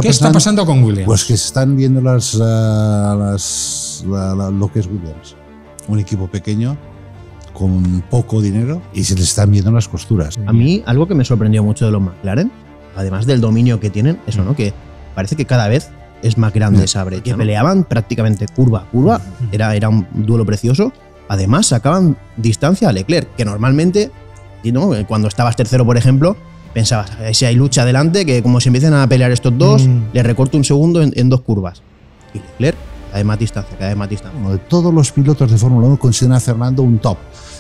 ¿Qué está pasando con Williams? Pues que se están viendo lo que es Williams. Un equipo pequeño, con poco dinero, y se les están viendo las costuras. A mí, algo que me sorprendió mucho de los McLaren, además del dominio que tienen, eso, ¿no? Que parece que cada vez es más grande esa brecha. Que peleaban prácticamente curva a curva, era un duelo precioso. Además, sacaban distancia a Leclerc, que normalmente, ¿no? Cuando estabas tercero, por ejemplo, pensabas, si hay lucha adelante, que como se empiezan a pelear estos dos, le recorto un segundo en dos curvas. Y Leclerc, cada vez más distancia, cada vez más distancia. Bueno, todos los pilotos de Fórmula 1 consideran a Fernando un top.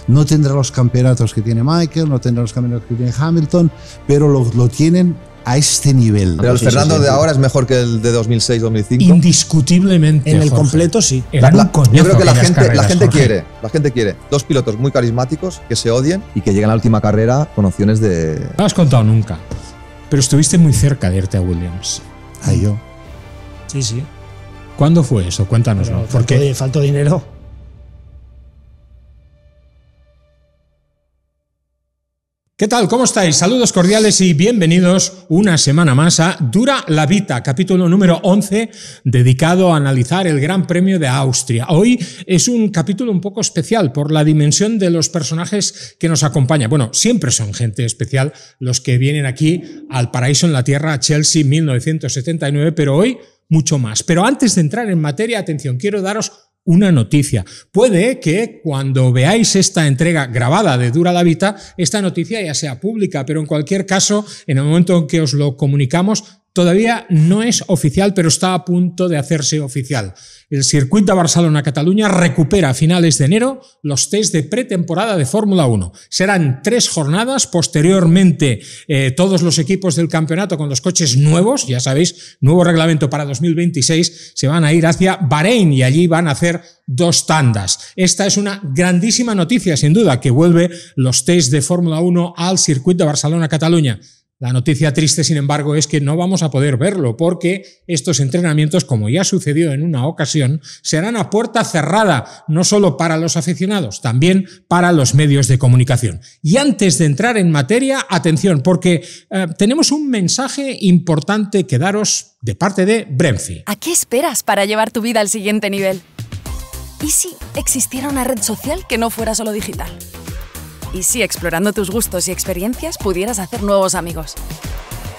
No tendrá los campeonatos que tiene Michael, no tendrá los campeonatos que tiene Hamilton, pero lo tienen a este nivel. Pero el Fernando de ahora es mejor que el de 2006-2005. Indiscutiblemente. En el completo, sí. Yo creo que la gente quiere dos pilotos muy carismáticos que se odien y que lleguen a la última carrera con opciones de... No lo has contado nunca, pero estuviste muy cerca de irte a Williams. Ahí yo. Sí, sí. ¿Cuándo fue eso? Cuéntanoslo. Porque faltó dinero. ¿Qué tal? ¿Cómo estáis? Saludos cordiales y bienvenidos una semana más a Dura la Vita, capítulo número 11, dedicado a analizar el Gran Premio de Austria. Hoy es un capítulo un poco especial por la dimensión de los personajes que nos acompañan. Bueno, siempre son gente especial los que vienen aquí al paraíso en la tierra, a Chelsea 1979, pero hoy mucho más. Pero antes de entrar en materia, atención, quiero daros una noticia. Puede que cuando veáis esta entrega grabada de Dura la Vita, esta noticia ya sea pública, pero en cualquier caso, en el momento en que os lo comunicamos, todavía no es oficial, pero está a punto de hacerse oficial. El Circuit de Barcelona-Catalunya recupera a finales de enero los test de pretemporada de Fórmula 1. Serán 3 jornadas, posteriormente todos los equipos del campeonato con los coches nuevos, ya sabéis, nuevo reglamento para 2026, se van a ir hacia Bahrein y allí van a hacer 2 tandas. Esta es una grandísima noticia, sin duda, que vuelve los test de Fórmula 1 al Circuit de Barcelona-Catalunya. La noticia triste, sin embargo, es que no vamos a poder verlo porque estos entrenamientos, como ya sucedió en una ocasión, serán a puerta cerrada, no solo para los aficionados, también para los medios de comunicación. Y antes de entrar en materia, atención, porque tenemos un mensaje importante que daros de parte de Brenfi. ¿A qué esperas para llevar tu vida al siguiente nivel? ¿Y si existiera una red social que no fuera solo digital? ¿Y si explorando tus gustos y experiencias pudieras hacer nuevos amigos?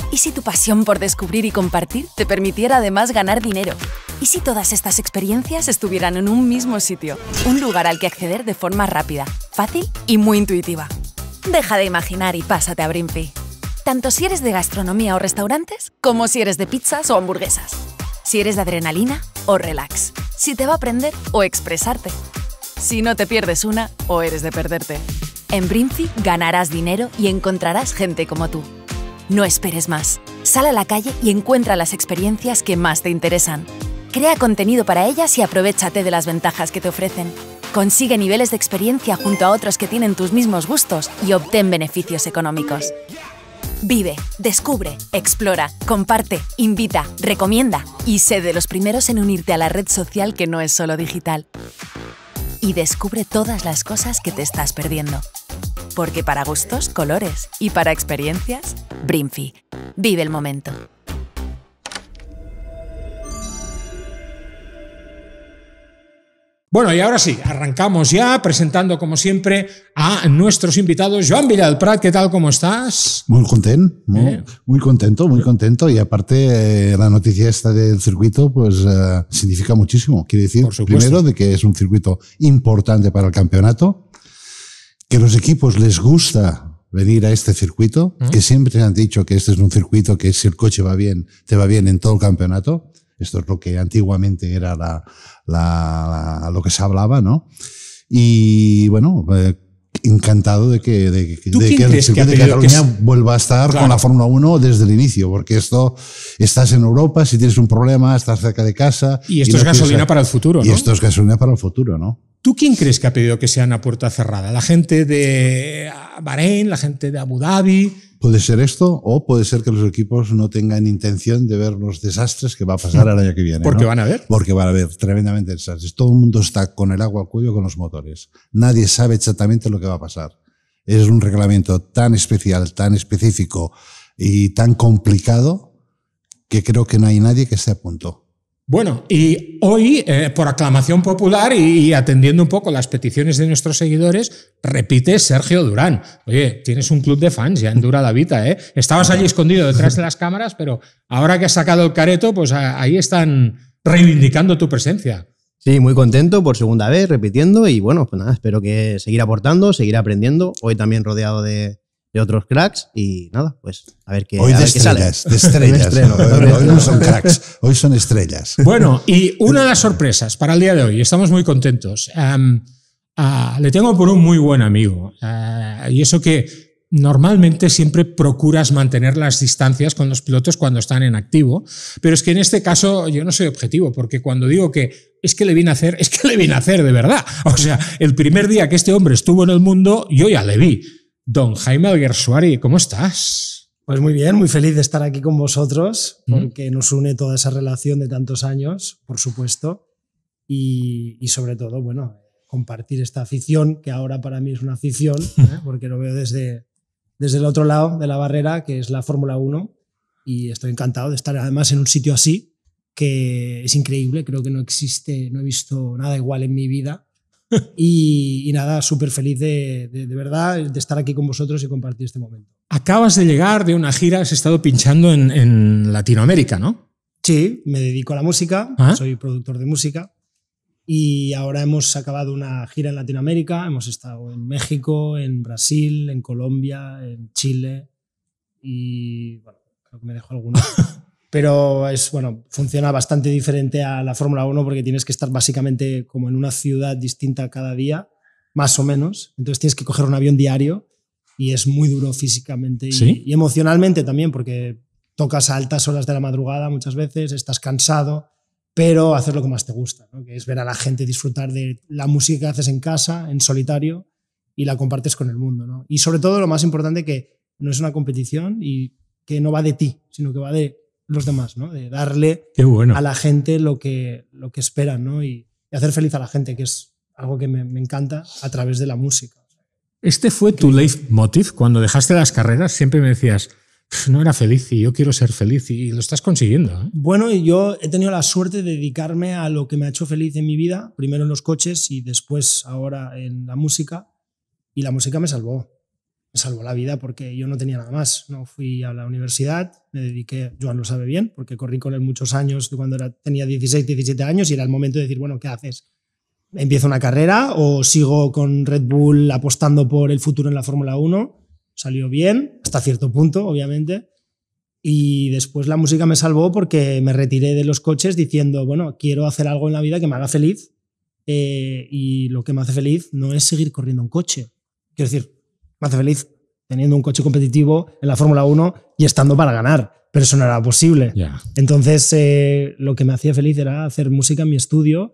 ¿Y si tu pasión por descubrir y compartir te permitiera además ganar dinero? ¿Y si todas estas experiencias estuvieran en un mismo sitio? Un lugar al que acceder de forma rápida, fácil y muy intuitiva. Deja de imaginar y pásate a Brinfi. Tanto si eres de gastronomía o restaurantes, como si eres de pizzas o hamburguesas. Si eres de adrenalina o relax. Si te va a aprender o expresarte. Si no te pierdes una o eres de perderte. En Brinfi ganarás dinero y encontrarás gente como tú. No esperes más. Sal a la calle y encuentra las experiencias que más te interesan. Crea contenido para ellas y aprovéchate de las ventajas que te ofrecen. Consigue niveles de experiencia junto a otros que tienen tus mismos gustos y obtén beneficios económicos. Vive, descubre, explora, comparte, invita, recomienda y sé de los primeros en unirte a la red social que no es solo digital. Y descubre todas las cosas que te estás perdiendo. Porque para gustos, colores y para experiencias, Brinfi. Vive el momento. Bueno, y ahora sí, arrancamos ya presentando como siempre a nuestros invitados. Joan Villalprat, ¿qué tal? ¿Cómo estás? Muy contento, muy contento. Y aparte, la noticia esta del circuito pues significa muchísimo. Quiere decir, primero, de que es un circuito importante para el campeonato, que los equipos les gusta venir a este circuito, que siempre han dicho que este es un circuito que si el coche va bien, te va bien en todo el campeonato. Esto es lo que antiguamente era lo que se hablaba, ¿no? Y bueno, encantado de que el circuito de Cataluña vuelva a estar con la Fórmula 1 desde el inicio, porque estás en Europa, si tienes un problema, estás cerca de casa. Y esto es gasolina para el futuro, ¿no? Y esto es gasolina para el futuro, ¿no? ¿Tú quién crees que ha pedido que sean a puerta cerrada? ¿La gente de Bahrein, la gente de Abu Dhabi? Puede ser esto, o puede ser que los equipos no tengan intención de ver los desastres que va a pasar el año que viene. ¿Porque ¿no? van a ver? Porque van a haber tremendamente desastres. Todo el mundo está con el agua al cuello con los motores. Nadie sabe exactamente lo que va a pasar. Es un reglamento tan especial, tan específico y tan complicado que creo que no hay nadie que esté a punto. Bueno, y hoy, por aclamación popular y atendiendo un poco las peticiones de nuestros seguidores, repite Sergio Durán. Oye, tienes un club de fans ya en Dura la Vita, ¿eh? Estabas allí escondido detrás de las cámaras, pero ahora que has sacado el careto, pues ahí están reivindicando tu presencia. Sí, muy contento por segunda vez, repitiendo, y bueno, pues nada, espero que seguir aportando, seguir aprendiendo. Hoy también rodeado de otros cracks y nada, pues a ver qué Hoy a de ver qué sale. estrellas. Hoy no son cracks, hoy son estrellas. Bueno, y una de las sorpresas para el día de hoy, estamos muy contentos. Le tengo por un muy buen amigo. Y eso que normalmente siempre procuras mantener las distancias con los pilotos cuando están en activo, pero es que en este caso yo no soy objetivo, porque cuando digo que es que le vine a hacer, es que le vine a hacer de verdad. O sea, el primer día que este hombre estuvo en el mundo, yo ya le vi. Don Jaime Alguersuari, ¿cómo estás? Pues muy bien, muy feliz de estar aquí con vosotros, porque nos une toda esa relación de tantos años, por supuesto, y sobre todo, bueno, compartir esta afición, que ahora para mí es una afición, porque lo veo desde el otro lado de la barrera, que es la Fórmula 1, y estoy encantado de estar además en un sitio así, que es increíble, creo que no existe, no he visto nada igual en mi vida. Y nada, súper feliz de verdad de estar aquí con vosotros y compartir este momento. Acabas de llegar de una gira, has estado pinchando en Latinoamérica, ¿no? Sí, me dedico a la música, soy productor de música y ahora hemos acabado una gira en Latinoamérica, hemos estado en México, en Brasil, en Colombia, en Chile y bueno, creo que me dejo alguno. Pero funciona bastante diferente a la Fórmula 1 porque tienes que estar básicamente como en una ciudad distinta cada día, más o menos. Entonces tienes que coger un avión diario y es muy duro físicamente y emocionalmente también, porque tocas a altas horas de la madrugada muchas veces, estás cansado, pero hacer lo que más te gusta, ¿no? Que es ver a la gente disfrutar de la música que haces en casa, en solitario, y la compartes con el mundo, ¿no? Y sobre todo lo más importante, que no es una competición y que no va de ti, sino que va de los demás, ¿no? De darle a la gente lo que esperan, ¿no? Y hacer feliz a la gente, que es algo que me encanta a través de la música. ¿Este fue tu leitmotiv? Cuando dejaste las carreras siempre me decías, no era feliz y yo quiero ser feliz, y lo estás consiguiendo, ¿eh? Bueno, yo he tenido la suerte de dedicarme a lo que me ha hecho feliz en mi vida, primero en los coches y después ahora en la música, y la música me salvó la vida porque yo no tenía nada más. No fui a la universidad, me dediqué, Joan lo sabe bien, porque corrí con él muchos años cuando tenía 16, 17 años y era el momento de decir, bueno, ¿qué haces? ¿Empiezo una carrera o sigo con Red Bull apostando por el futuro en la Fórmula 1? Salió bien, hasta cierto punto, obviamente. Y después la música me salvó porque me retiré de los coches diciendo, bueno, quiero hacer algo en la vida que me haga feliz, y lo que me hace feliz no es seguir corriendo un coche. Quiero decir, me hace feliz teniendo un coche competitivo en la Fórmula 1 y estando para ganar, pero eso no era posible. Yeah. Entonces, lo que me hacía feliz era hacer música en mi estudio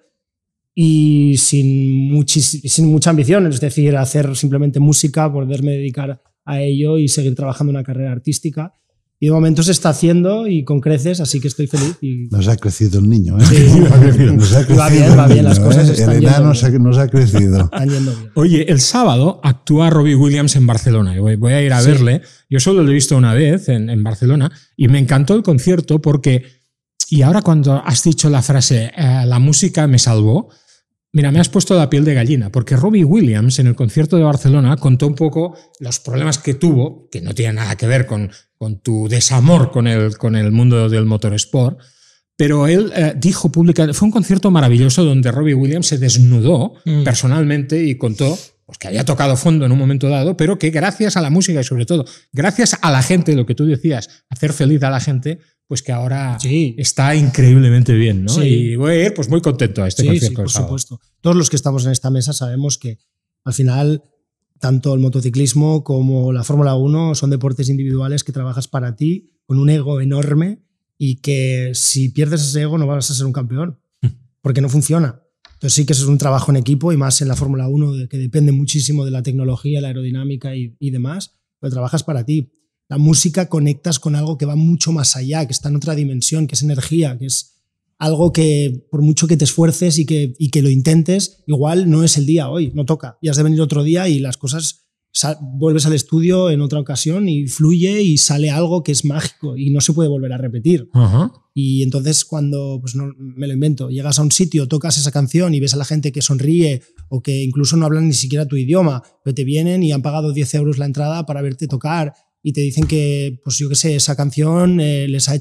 y sin mucha ambición, es decir, hacer simplemente música, poderme dedicar a ello y seguir trabajando una carrera artística. Y de momento se está haciendo y con creces, así que estoy feliz. Nos ha crecido el niño, ¿eh? Sí, nos ha crecido va bien, las cosas están el enano yendo bien. nos ha crecido. Están yendo bien. Oye, el sábado actúa Robbie Williams en Barcelona. Voy a ir a verle. Yo solo lo he visto una vez en Barcelona y me encantó el concierto porque, y ahora cuando has dicho la frase, la música me salvó, mira, me has puesto la piel de gallina, porque Robbie Williams en el concierto de Barcelona contó un poco los problemas que tuvo, que no tienen nada que ver con tu desamor con el mundo del motorsport, pero él dijo públicamente, fue un concierto maravilloso donde Robbie Williams se desnudó personalmente y contó pues, que había tocado fondo en un momento dado, pero que gracias a la música y sobre todo gracias a la gente, lo que tú decías, hacer feliz a la gente, pues que ahora está increíblemente bien, ¿no? Sí. Y voy a ir pues muy contento a este concierto. Sí, por supuesto. Todos los que estamos en esta mesa sabemos que al final tanto el motociclismo como la Fórmula 1 son deportes individuales que trabajas para ti con un ego enorme y que si pierdes ese ego no vas a ser un campeón porque no funciona. Entonces sí que eso es un trabajo en equipo y más en la Fórmula 1 que depende muchísimo de la tecnología, la aerodinámica y demás, pero trabajas para ti. La música conectas con algo que va mucho más allá, que está en otra dimensión, que es energía, que es algo que por mucho que te esfuerces y que lo intentes, igual no es el día hoy, no toca. Y has de venir otro día y las cosas vuelves al estudio en otra ocasión y fluye y sale algo que es mágico y no se puede volver a repetir. Y entonces cuando, pues no me lo invento, llegas a un sitio, tocas esa canción y ves a la gente que sonríe o que incluso no hablan ni siquiera tu idioma, pero te vienen y han pagado 10 euros la entrada para verte tocar y te dicen que, pues yo qué sé, esa canción les ha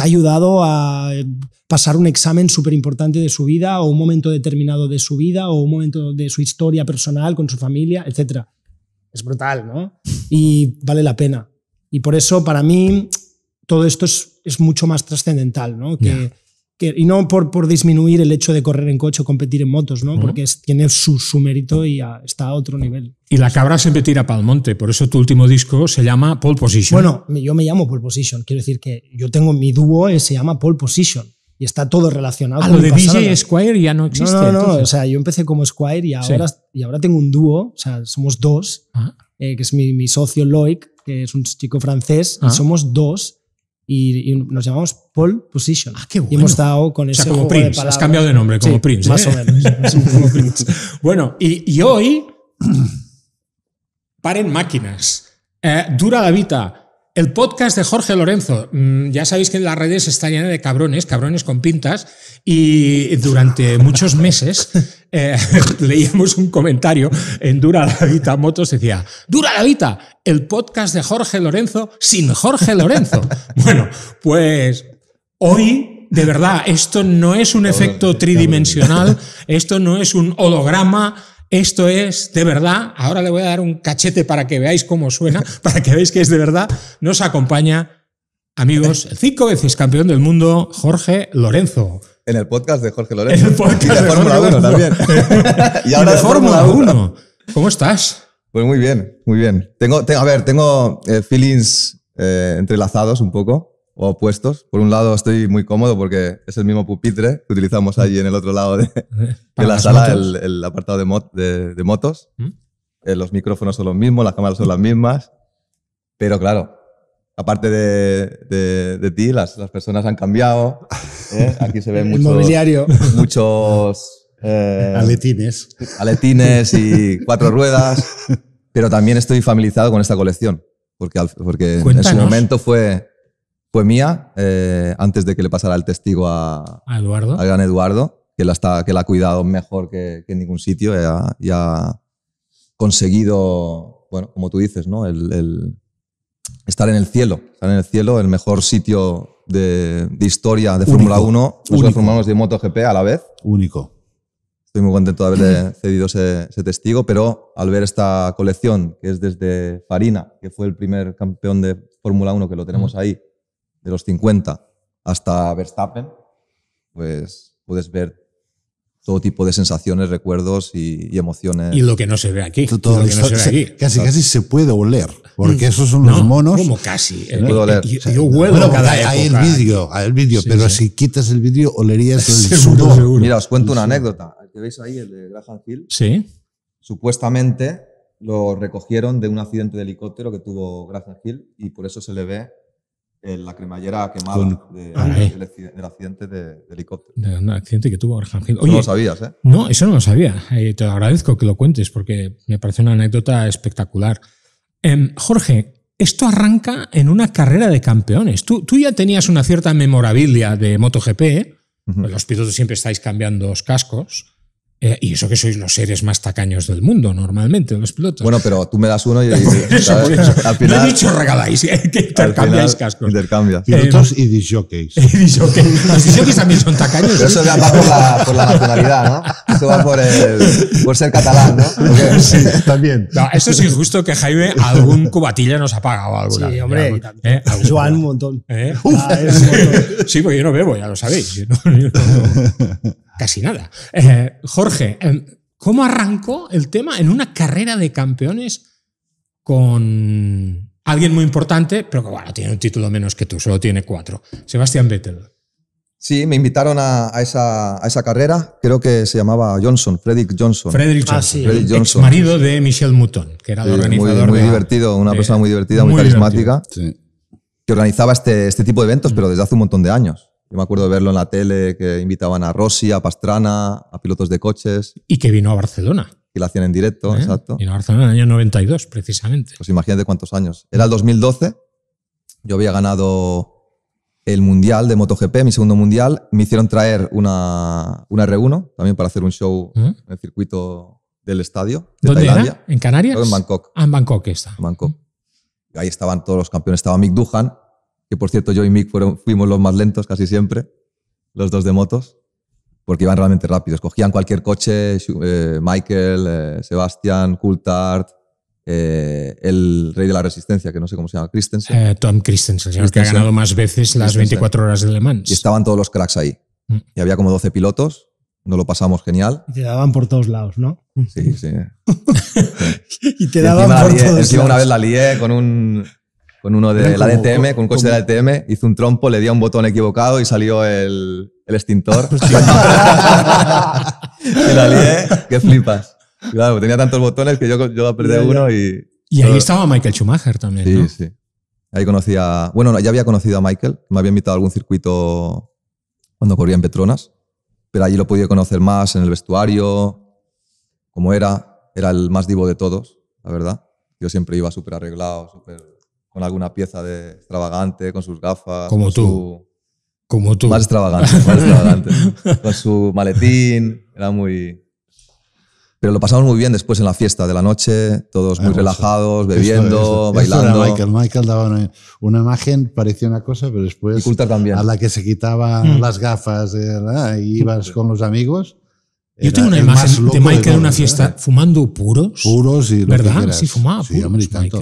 ayudado a pasar un examen súper importante de su vida o un momento determinado de su vida o un momento de su historia personal con su familia, etc. Es brutal, ¿no? Y vale la pena. Y por eso, para mí, todo esto es mucho más trascendental, ¿no? Y no por disminuir el hecho de correr en coche o competir en motos, ¿no? Porque tiene su mérito y está a otro nivel. Y la cabra siempre tira pa'l monte, por eso tu último disco se llama Pole Position. Bueno, yo me llamo Pole Position, quiero decir que yo tengo mi dúo, se llama Pole Position y está todo relacionado. Lo de DJ Squire ya no existe. No, o sea, yo empecé como Squire y ahora tengo un dúo, o sea, somos dos, que es mi socio Loic, que es un chico francés, y somos dos. Y nos llamamos Pole Position. Qué bueno. Y hemos estado con ese como juego Prince. de palabras. Has cambiado de nombre, como Prince. Más o menos. Como Prince. Bueno, y hoy, paren máquinas. Dura la Vita. El podcast de Jorge Lorenzo. Ya sabéis que en las redes está llena de cabrones con pintas, y durante muchos meses leíamos un comentario en Dura la Vita Motos, decía: Dura la Vita, el podcast de Jorge Lorenzo sin Jorge Lorenzo. Bueno, pues hoy, de verdad, esto no es un efecto tridimensional, esto no es un holograma. Esto es de verdad. Ahora le voy a dar un cachete para que veáis cómo suena, para que veáis que es de verdad. Nos acompaña, amigos, el 5 veces campeón del mundo, Jorge Lorenzo. En el podcast de Jorge Lorenzo. En el podcast de Fórmula 1 también. Y ahora de Fórmula 1. ¿Cómo estás? Pues muy bien, muy bien. Tengo feelings entrelazados un poco, o opuestos. Por un lado estoy muy cómodo porque es el mismo pupitre que utilizamos ahí en el otro lado de la sala, el apartado de motos. Los micrófonos son los mismos, las cámaras son las mismas. Pero claro, aparte de ti, las personas han cambiado. Aquí se ven muchos aletines y 4 ruedas. Pero también estoy familiarizado con esta colección. Porque en su momento fue mía, antes de que le pasara el testigo a Eduardo, al gran Eduardo, que la ha cuidado mejor que en ningún sitio y ha conseguido, bueno, como tú dices, ¿no? el estar en el cielo, el mejor sitio de historia de Fórmula 1, no solo de Fórmula 1, de MotoGP a la vez. Único. Estoy muy contento de haberle cedido ese testigo, pero al ver esta colección, que es desde Farina, que fue el primer campeón de Fórmula 1, que lo tenemos ahí, de los 50 hasta Verstappen, pues puedes ver todo tipo de sensaciones, recuerdos y emociones. Y lo que no se ve aquí. Casi se puede oler, porque esos son los monos. ¿Cómo casi? Puedo oler. Yo huelo cada época. Hay el vídeo, pero si quitas el vídeo olerías el sudor. sudor. Mira, os cuento una anécdota. El que veis ahí, el de Graham Hill. Sí. Supuestamente lo recogieron de un accidente de helicóptero que tuvo Graham Hill y por eso se le ve la cremallera quemada del accidente de helicóptero. Un accidente que tuvo Graham Hill. Oye, no lo sabías, ¿eh? No, eso no lo sabía. Te agradezco que lo cuentes porque me parece una anécdota espectacular. Jorge, esto arranca en una carrera de campeones. Tú ya tenías una cierta memorabilia de MotoGP. Pues los pilotos siempre estáis cambiando los cascos. Y eso que sois los seres más tacaños del mundo, normalmente, los pilotos. Bueno, pero tú me das uno y por eso. Al final, no he dicho regaláis, que intercambiáis cascos. Intercambias. Pilotos y disjockeys. Los disjockeys también son tacaños. Pero eso ya va por la nacionalidad, ¿no? Eso va por ser catalán, ¿no? Porque, sí, también. No, eso es injusto que Jaime algún cubatilla nos ha pagado algo. Sí, hombre. Joan un montón. Sí, porque yo no bebo, ya lo sabéis. Casi nada. Jorge, ¿cómo arrancó el tema en una carrera de campeones con alguien muy importante, pero que bueno, tiene un título menos que tú, solo tiene 4? Sebastian Vettel. Sí, me invitaron a esa carrera, creo que se llamaba Frederick Johnson. Ex marido de Michel Mouton, que era el organizador. Muy divertido, una persona muy divertida, muy carismática, que organizaba este tipo de eventos, pero desde hace un montón de años. Yo me acuerdo de verlo en la tele, que invitaban a Rossi, a Pastrana, a pilotos de coches. Y que vino a Barcelona. que la hacían en directo, exacto. Y en Barcelona en el año 92, precisamente. Pues imagínate cuántos años. Era el 2012, yo había ganado el Mundial de MotoGP, mi segundo Mundial. Me hicieron traer una R1 también para hacer un show en el circuito del estadio de ¿Dónde Tailandia. era? ¿En Canarias? En Bangkok. Ah, en Bangkok está. En Bangkok. Y ahí estaban todos los campeones. Estaba Mick Doohan, que por cierto yo y Mick fuimos los más lentos casi siempre, los dos de motos, porque iban realmente rápidos. Cogían cualquier coche, Michael, Sebastian, Coulthard, el rey de la resistencia, que no sé cómo se llama, Christensen. Tom Christensen, que ha ganado más veces las 24 horas de Le Mans. Y estaban todos los cracks ahí. Y había como 12 pilotos, nos lo pasamos genial. Y te daban por todos lados, ¿no? Sí, sí. Y te daban por todos lados. Encima una vez la lié con uno de la DTM, con un coche de la DTM, hizo un trompo, le di a un botón equivocado y salió el extintor. Y la lié, que flipas. Claro, tenía tantos botones que yo apreté uno y... Y ahí estaba Michael Schumacher también, sí, ¿no? Sí. Ahí conocía... Bueno, ya había conocido a Michael, me había invitado a algún circuito cuando corría en Petronas, pero allí lo podía conocer más en el vestuario, como era el más divo de todos, la verdad. Yo siempre iba súper arreglado, con alguna pieza extravagante, con sus gafas. Como tú. Como tú. Más extravagante. Con su maletín, era muy... Pero lo pasamos muy bien después en la fiesta de la noche, todos muy relajados, bebiendo, bailando. Esto era Michael daba una imagen, parecía una cosa, pero después y Coulthard también. A la que se quitaba las gafas y ibas con los amigos. Yo tengo una imagen de Michael en una fiesta fumando puros. Puros y ¿verdad? Sí, fumaba sí, puros. Hombre, tanto.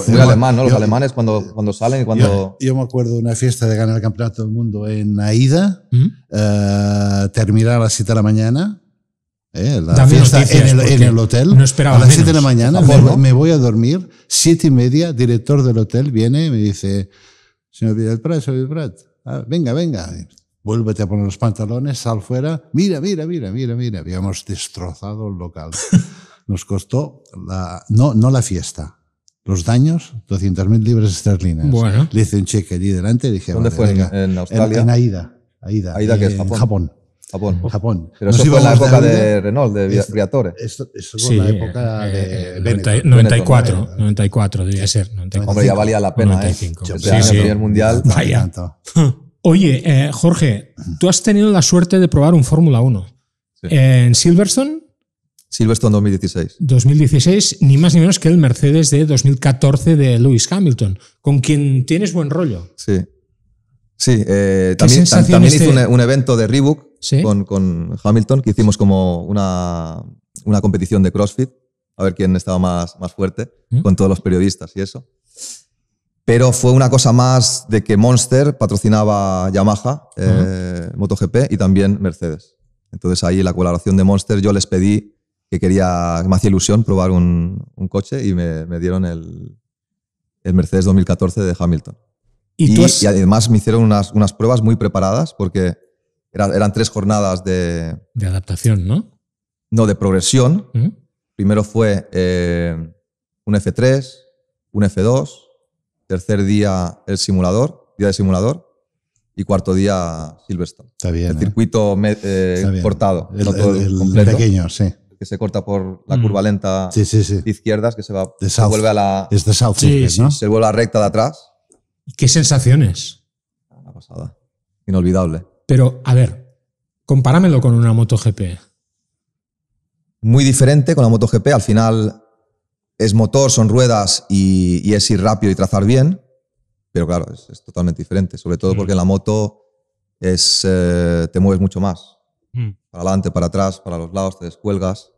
Muy alemán, ¿no? Los alemanes cuando salen y cuando... Yo me acuerdo de una fiesta de ganar el Campeonato del Mundo en Aida, terminar a las 7 de la mañana. La fiesta en el hotel, no esperaba a las 7 menos. de la mañana, Japón, ¿no? me voy a dormir, 7:30, director del hotel viene y me dice, señor Villalprat, venga, vuélvete a poner los pantalones, sal fuera, mira, habíamos destrozado el local. Nos costó, no la fiesta, los daños, 200.000 libras esterlinas. Bueno. Le hice un cheque allí delante y dije, ¿dónde fue? Venga, ¿En Australia? En Aida. Aida, que es Japón. Japón. Pero Nos eso fue en la íbamos época de de Renault, de Briatore. Eso fue la época de Benetton. 94 debía ser. 94. Hombre, ya valía la pena, 95. El primer mundial. Vaya. Oye, Jorge, tú has tenido la suerte de probar un Fórmula 1. Sí. En Silverstone. Silverstone 2016. 2016, ni más ni menos que el Mercedes de 2014 de Lewis Hamilton, con quien tienes buen rollo. Sí. Sí, también hice un evento de Reebok, ¿sí? con Hamilton, que hicimos como una competición de CrossFit, a ver quién estaba más fuerte, con todos los periodistas y eso. Pero fue una cosa más de que Monster patrocinaba Yamaha, MotoGP, y también Mercedes. Entonces ahí en la colaboración de Monster yo les pedí que me hacía ilusión probar un coche y me dieron el Mercedes 2014 de Hamilton. Y además me hicieron unas pruebas muy preparadas porque eran 3 jornadas de adaptación, ¿no? No, de progresión. Primero fue un F3, un F2, tercer día día de simulador, y cuarto día Silverstone. Está bien. El circuito cortado, no todo el completo. Pequeño, sí. Que se corta por la curva lenta de izquierdas, que se vuelve a la... Es de South Circuit, ¿no? Se vuelve a la recta de atrás. ¿Qué sensaciones? Una pasada. Inolvidable. Pero, a ver, compáramelo con una MotoGP. Muy diferente con la MotoGP. Al final es motor, son ruedas y es ir rápido y trazar bien. Pero claro, es totalmente diferente. Sobre todo porque en la moto te mueves mucho más. Para adelante, para atrás, para los lados, te descuelgas.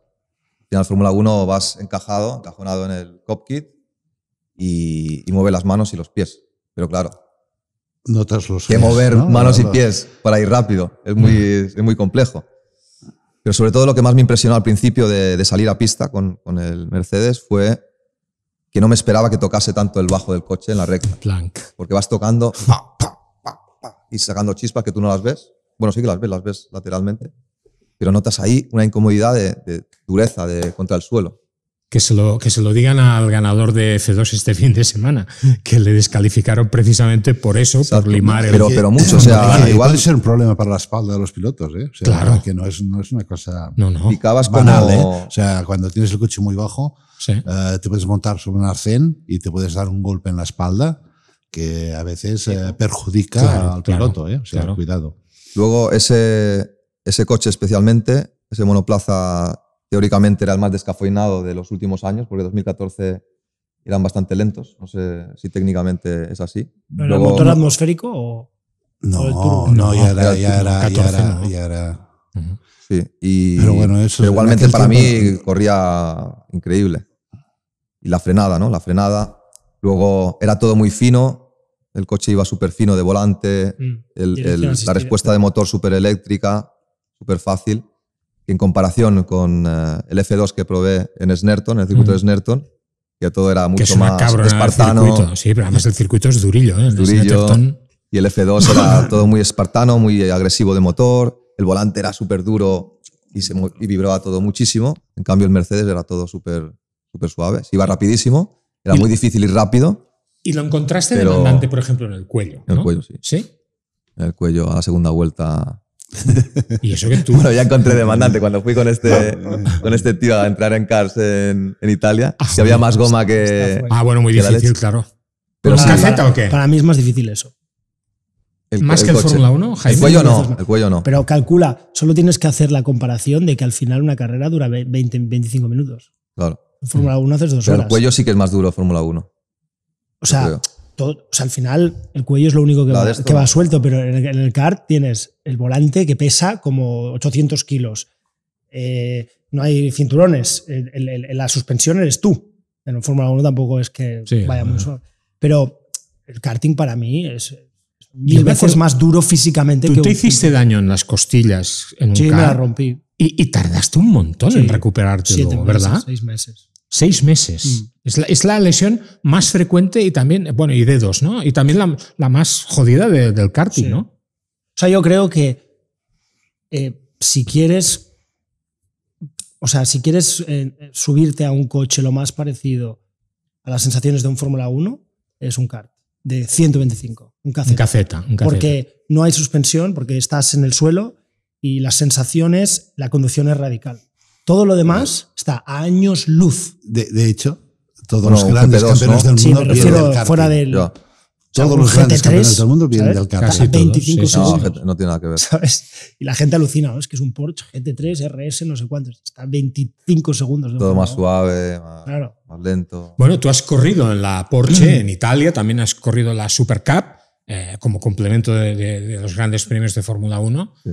En la Fórmula 1 vas encajonado en el cockpit y mueve las manos y los pies. Pero claro, notas los que mover manos y pies para ir rápido es muy complejo. Pero sobre todo lo que más me impresionó al principio de salir a pista con el Mercedes fue que no me esperaba que tocase tanto el bajo del coche en la recta. Plank. Porque vas tocando y sacando chispas que tú no las ves. Bueno, sí que las ves lateralmente. Pero notas ahí una incomodidad de dureza contra el suelo. Que se lo digan al ganador de F2 este fin de semana, que le descalificaron precisamente por eso, por limar el... Pero mucho, o sea, igual puede ser un problema para la espalda de los pilotos, ¿eh? O sea, claro. Que no es una cosa picabas banal, como... ¿eh? O sea, cuando tienes el coche muy bajo, sí. Te puedes montar sobre un arcén y te puedes dar un golpe en la espalda que a veces perjudica al piloto, ¿eh? O sea, cuidado. Luego, ese coche especialmente, ese monoplaza, teóricamente era el más descafeinado de los últimos años, porque 2014 eran bastante lentos. No sé si técnicamente es así. ¿Pero luego, el motor atmosférico o el turbo? No, ya era. Sí, pero bueno, eso pero igualmente para mí corría increíble. Y la frenada, ¿no? La frenada. Luego era todo muy fino. El coche iba súper fino de volante. La respuesta de motor súper eléctrica, súper fácil. En comparación con el F2 que probé en Snetterton, en el circuito de Snetterton, que todo era mucho más espartano. Sí, pero además el circuito es durillo, ¿eh? Durillo. Y el F2 era todo muy espartano, muy agresivo de motor. El volante era súper duro y vibraba todo muchísimo. En cambio, el Mercedes era todo súper suave. Iba rapidísimo, era muy difícil ir rápido. Y lo encontraste demandante, por ejemplo, en el cuello, ¿no? En el cuello, sí. ¿Sí? En el cuello, a la segunda vuelta. Y eso que tú... Bueno, ya encontré demandante cuando fui con este tío a entrar en Cars en Italia, que había más goma que... bueno, muy difícil, claro. ¿Pero ¿Con cajeta o qué? Para mí es más difícil eso. ¿Más que el Fórmula 1, Jaime? El cuello no. Pero calcula, solo tienes que hacer la comparación de que al final una carrera dura 20-25 minutos. Claro. En Fórmula 1 haces 2 Pero horas. El cuello sí que es más duro Fórmula 1. O sea, al final el cuello es lo único que va suelto, pero en el kart tienes el volante que pesa como 800 kilos. No hay cinturones. La suspensión eres tú. En Fórmula 1 tampoco es que vaya muy suave. Pero el karting para mí es 1000 veces más duro físicamente. Tú te hiciste daño en las costillas en un kart. Sí, me la rompí. Y tardaste un montón en recuperarte luego, ¿verdad? 6 meses. 6 meses. Es la lesión más frecuente y también, bueno, y dedos, ¿no? Y también la más jodida del karting, ¿no? O sea, yo creo que si quieres subirte a un coche lo más parecido a las sensaciones de un Fórmula 1, es un kart de 125, un caceta. Porque no hay suspensión, porque estás en el suelo y las sensaciones, la conducción es radical. Todo lo demás está a años luz. De hecho, todos los grandes campeones del mundo me refiero vienen del karting. fuera del... Todos los grandes campeones del mundo vienen del karting. Casi 25 segundos. No tiene nada que ver. ¿Sabes? Y la gente alucina, ¿no? Es que es un Porsche GT3, RS, no sé cuántos. Está 25 segundos. Todo más suave, más lento. Bueno, tú has corrido en la Porsche en Italia, también has corrido la Super Cup como complemento de los grandes premios de Fórmula 1. Sí.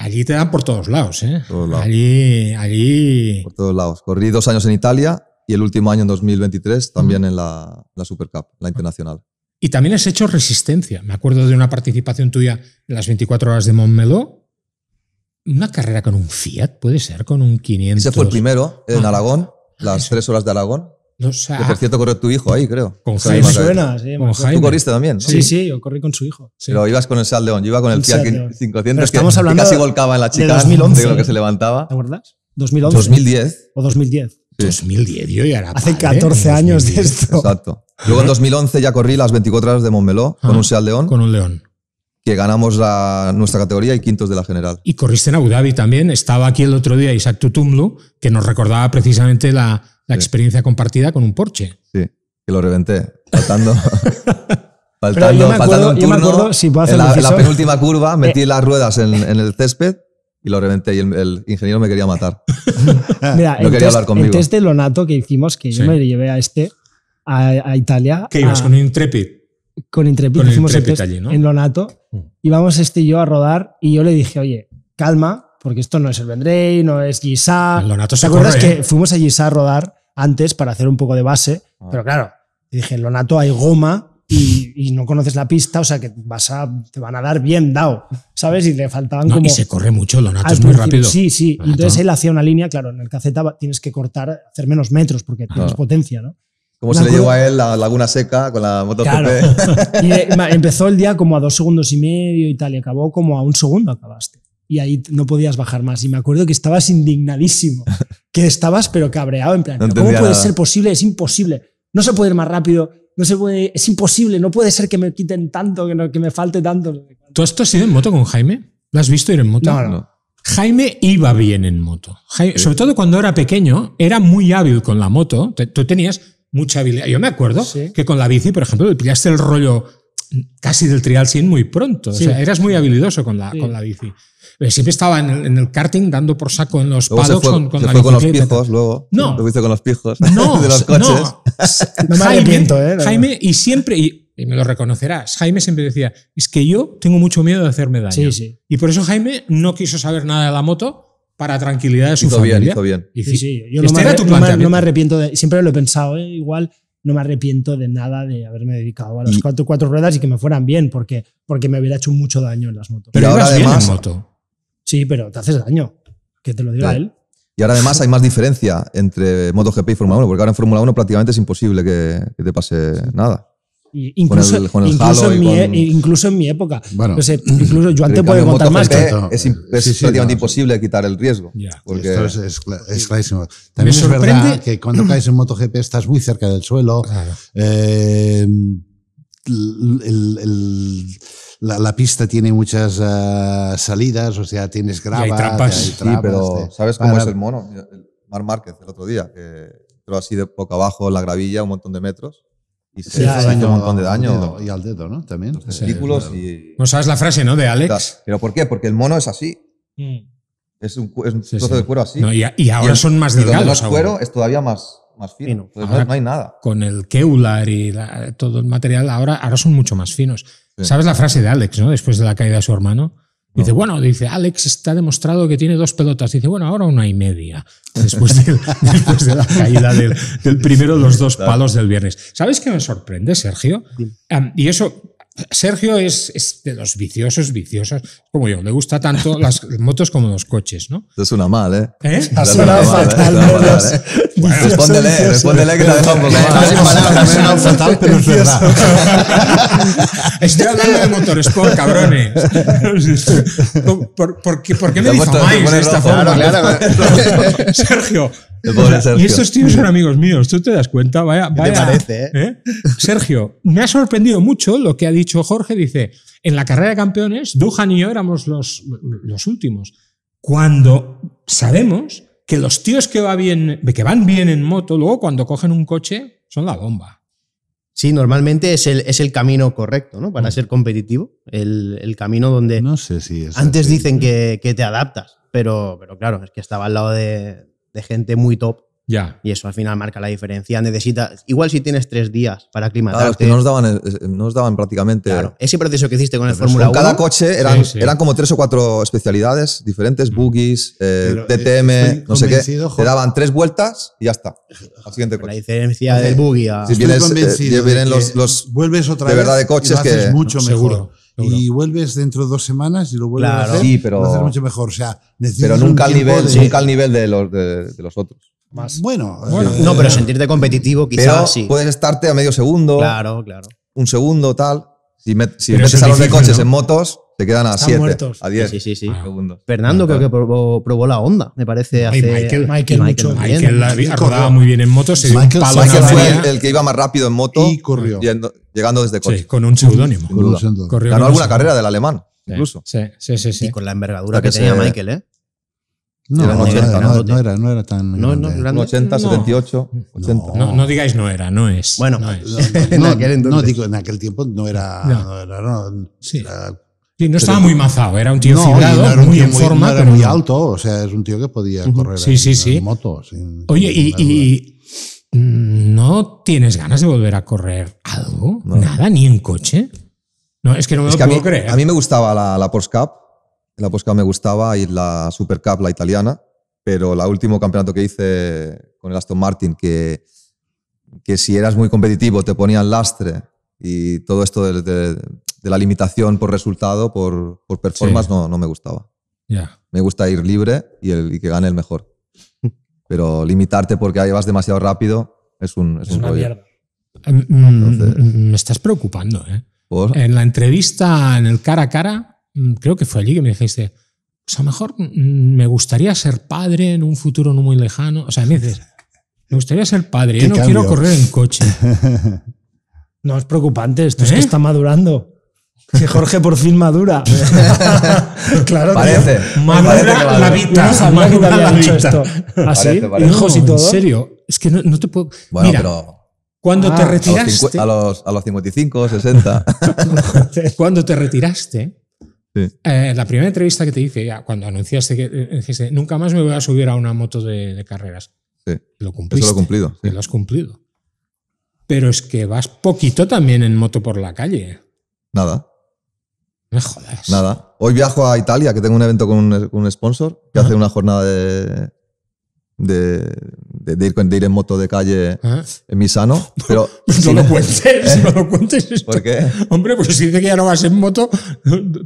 Allí te dan por todos lados, ¿eh? Todos lados. Allí... Por todos lados. Corrí 2 años en Italia y el último año, en 2023, también en la Super Cup, la internacional. Y también has hecho resistencia. Me acuerdo de una participación tuya en las 24 horas de Montmeló. Una carrera con un Fiat, puede ser, con un 500. Ese fue el primero, en Aragón, las 3 horas de Aragón. O sea, que por cierto corrió tu hijo ahí, creo. Con Jaime. Suena, sí, con Jaime. ¿Tú corriste también? Sí, yo corrí con su hijo. Sí. Pero ibas con el Seat León, yo iba con el Fiat 500 que casi volcaba en la chica, 2011, de lo que se levantaba. ¿Te acuerdas? 2011. 2010. O 2010. Sí. 2010, yo ya era Hace padre, 14 años de esto. Exacto. Luego en 2011 ya corrí las 24 horas de Montmeló con un Seat León. Con un León. Que ganamos nuestra categoría y quintos de la general. Y corriste en Abu Dhabi también. Estaba aquí el otro día Isaac Tutumlu, que nos recordaba precisamente la experiencia compartida con un Porsche. Sí, que lo reventé. Faltando un yo turno. Me acuerdo, si puedo hacer en la penúltima curva metí las ruedas en el césped y lo reventé y el ingeniero me quería matar. Mira, no quería hablar conmigo. El test de Lonato que hicimos, que yo me llevé a Italia. ¿Qué ibas con un Intrepid? Con Intrepid hicimos el test allí, ¿no? En Lonato. Íbamos y yo a rodar y yo le dije, oye, calma, porque esto no es el Vendrell, no es Gissà. ¿Te acuerdas que fuimos a Gissà a rodar antes para hacer un poco de base? Pero claro, dije, en Lonato hay goma y no conoces la pista, o sea que te van a dar bien dado, ¿sabes? Y le faltaban como... Y se corre mucho, Lonato es muy rápido. Sí. Y entonces él hacía una línea, claro, en el caceta tienes que cortar, hacer menos metros porque tienes potencia, ¿no? ¿Cómo se le llevó a él la Laguna Seca con la MotoGP? Claro. Y empezó el día como a 2 segundos y medio y tal, y acabó como a 1 segundo acabaste. Y ahí no podías bajar más. Y me acuerdo que estabas indignadísimo. que estabas pero cabreado, en plan, ¿cómo puede ser posible? Es imposible. No se puede ir más rápido, es imposible, no puede ser que me quiten tanto, que me falte tanto. ¿Tú esto has ido en moto con Jaime? ¿Lo has visto ir en moto? No. Jaime iba bien en moto. Sobre todo cuando era pequeño, era muy hábil con la moto. Tú tenías mucha habilidad. Yo me acuerdo que con la bici, por ejemplo, le pillaste el rollo casi del trial 100 muy pronto. O sea, eras muy habilidoso con la bici. Siempre estaba en el karting dando por saco en los paddocks con la bicicleta. Con los pijos luego. No. Lo viste con los pijos no, de los coches. No me arrepiento, Jaime, y siempre, y me lo reconocerás, Jaime siempre decía, es que yo tengo mucho miedo de hacerme daño. Sí. Y por eso Jaime no quiso saber nada de la moto para tranquilidad de su familia. Hizo bien. Sí. Yo no me arrepiento siempre lo he pensado, igual no me arrepiento de nada de haberme dedicado a las cuatro ruedas y que me fueran bien, porque me hubiera hecho mucho daño en las motos. Pero ahora además en moto. Sí, pero te haces daño. Que te lo diga él. Y ahora además hay más diferencia entre MotoGP y Fórmula 1, porque ahora en Fórmula 1 prácticamente es imposible que te pase nada. Incluso en mi época. Bueno, no sé, incluso Joan te puede contar más. Es prácticamente imposible quitar el riesgo. Porque esto es clarísimo. También es verdad que cuando caes en MotoGP estás muy cerca del suelo. Claro. La pista tiene muchas salidas, o sea, tienes grava. Y hay trampas. Sí, pero ¿sabes cómo es el mono? Marc Márquez, el otro día, que entró así de boca abajo en la gravilla un montón de metros y se hizo un montón de daño. Y al dedo, ¿no? También. Los testículos y... ¿No sabes la frase, no, de Alex? ¿Pero por qué? Porque el mono es así. Es un trozo de cuero así. No, y ahora son más delgados. Y donde no es cuero es todavía más fino. Entonces no hay nada. Con el Kevlar y todo el material, ahora son mucho más finos. Sí. ¿Sabes la frase de Alex, no? Después de la caída de su hermano? Dice, Alex está demostrado que tiene 2 pelotas. Dice, ahora 1,5. Después de la caída del primero de los 2 palos del viernes. ¿Sabes qué me sorprende, Sergio? Y eso... Sergio es de los viciosos, como yo. Le gusta tanto las motos como los coches, ¿no? Eso suena mal, ¿eh? Ha sonado fatal. Bueno, respóndele que te ha dejado un poco mal. Ha sonado fatal, pero es verdad. Estoy hablando de Motorsport, cabrones. ¿Por qué me difamáis de esta forma? Claro. Sergio. Y estos tíos son amigos míos, ¿tú te das cuenta? Vaya, ¿Qué te parece? Sergio, me ha sorprendido mucho lo que ha dicho Jorge. Dice, en la carrera de campeones, Duhan y yo éramos los últimos. Cuando sabemos que los tíos que van bien en moto, luego cuando cogen un coche, son la bomba. Sí, normalmente es el camino correcto, ¿no? Para ser competitivo. El camino donde... No sé si es antes así. Dicen que te adaptas, pero claro, es que estaba al lado de gente muy top. Ya. Y eso al final marca la diferencia. Igual si tienes 3 días para aclimatarte. Claro, es que no nos daban prácticamente... Claro, ese proceso que hiciste con el Fórmula 1... Con cada coche eran como 3 o 4 especialidades diferentes, boogies, DTM, no sé qué. Te daban 3 vueltas y ya está. Al siguiente coche. La diferencia del buggy a... Si vienen los vuelves otra de verdad de coches lo haces que... mucho mejor. Seguro. Y vuelves dentro de 2 semanas y lo vuelves a hacer. Sí, pero... Lo haces mucho mejor. O sea, pero nunca al nivel de los otros. Más. Bueno, no, pero sentirte competitivo quizás pero sí. Puedes estarte a medio segundo, claro. 1 segundo, tal. Si metes a los de coches, ¿no? En motos, te quedan a 7, a 10 sí. segundos. Fernando creo que probó la Honda, me parece. Michael rodaba muy bien en motos. Michael fue el que iba más rápido en moto y corrió. Llegando desde coche. Sí, con un seudónimo. Ganó alguna carrera del alemán, incluso. Sí. Y con la envergadura que tenía Michael, ¿eh? No era tan grande. 80, 78, 80. No digáis no es. Bueno, no digo en aquel tiempo no era. Sí, no estaba muy mazado, era un tío fibrado, muy en forma. No era muy alto, o sea, es un tío que podía correr en moto. Oye, y ¿no tienes ganas de volver a correr algo? No. ¿Nada? ¿Ni en coche? No, es que no me lo puedo creer. A mí me gustaba la Porsche Cup. La Porsche Cup me gustaba y la Super Cup, la italiana, pero el último campeonato que hice con el Aston Martin, que si eras muy competitivo te ponían lastre y todo esto de la limitación por resultado, por performance, no me gustaba. Yeah. Me gusta ir libre y que gane el mejor. Pero limitarte porque ahí vas demasiado rápido es un una mierda. Me estás preocupando, ¿eh? ¿Por? En la entrevista, en el cara a cara, creo que fue allí que me dijiste, pues a lo mejor me gustaría ser padre en un futuro no muy lejano. O sea, me dices, me gustaría ser padre, yo no quiero correr en coche. No es preocupante, esto es que está madurando. Que Jorge por fin madura. Claro, parece. Madura la vida. Yo no sabía que te había dicho esto. ¿Así? Parece. Hijos y todo. En serio, es que no te puedo. Bueno, Mira, pero cuando te retiraste. a los 55, 60. Cuando te retiraste, Sí. la primera entrevista que te hice, ya, cuando anunciaste que dijiste, nunca más me voy a subir a una moto de carreras. Sí. Lo cumpliste. Eso lo he cumplido. Sí. Lo has cumplido. Pero es que vas poquito también en moto por la calle. Nada. No me jodas. Nada. Hoy viajo a Italia, que tengo un evento con un sponsor que hace una jornada de ir en moto de calle en Misano. Pero no lo cuentes, no lo cuentes. Esto. ¿Por qué? Hombre, pues si dice que ya no vas en moto,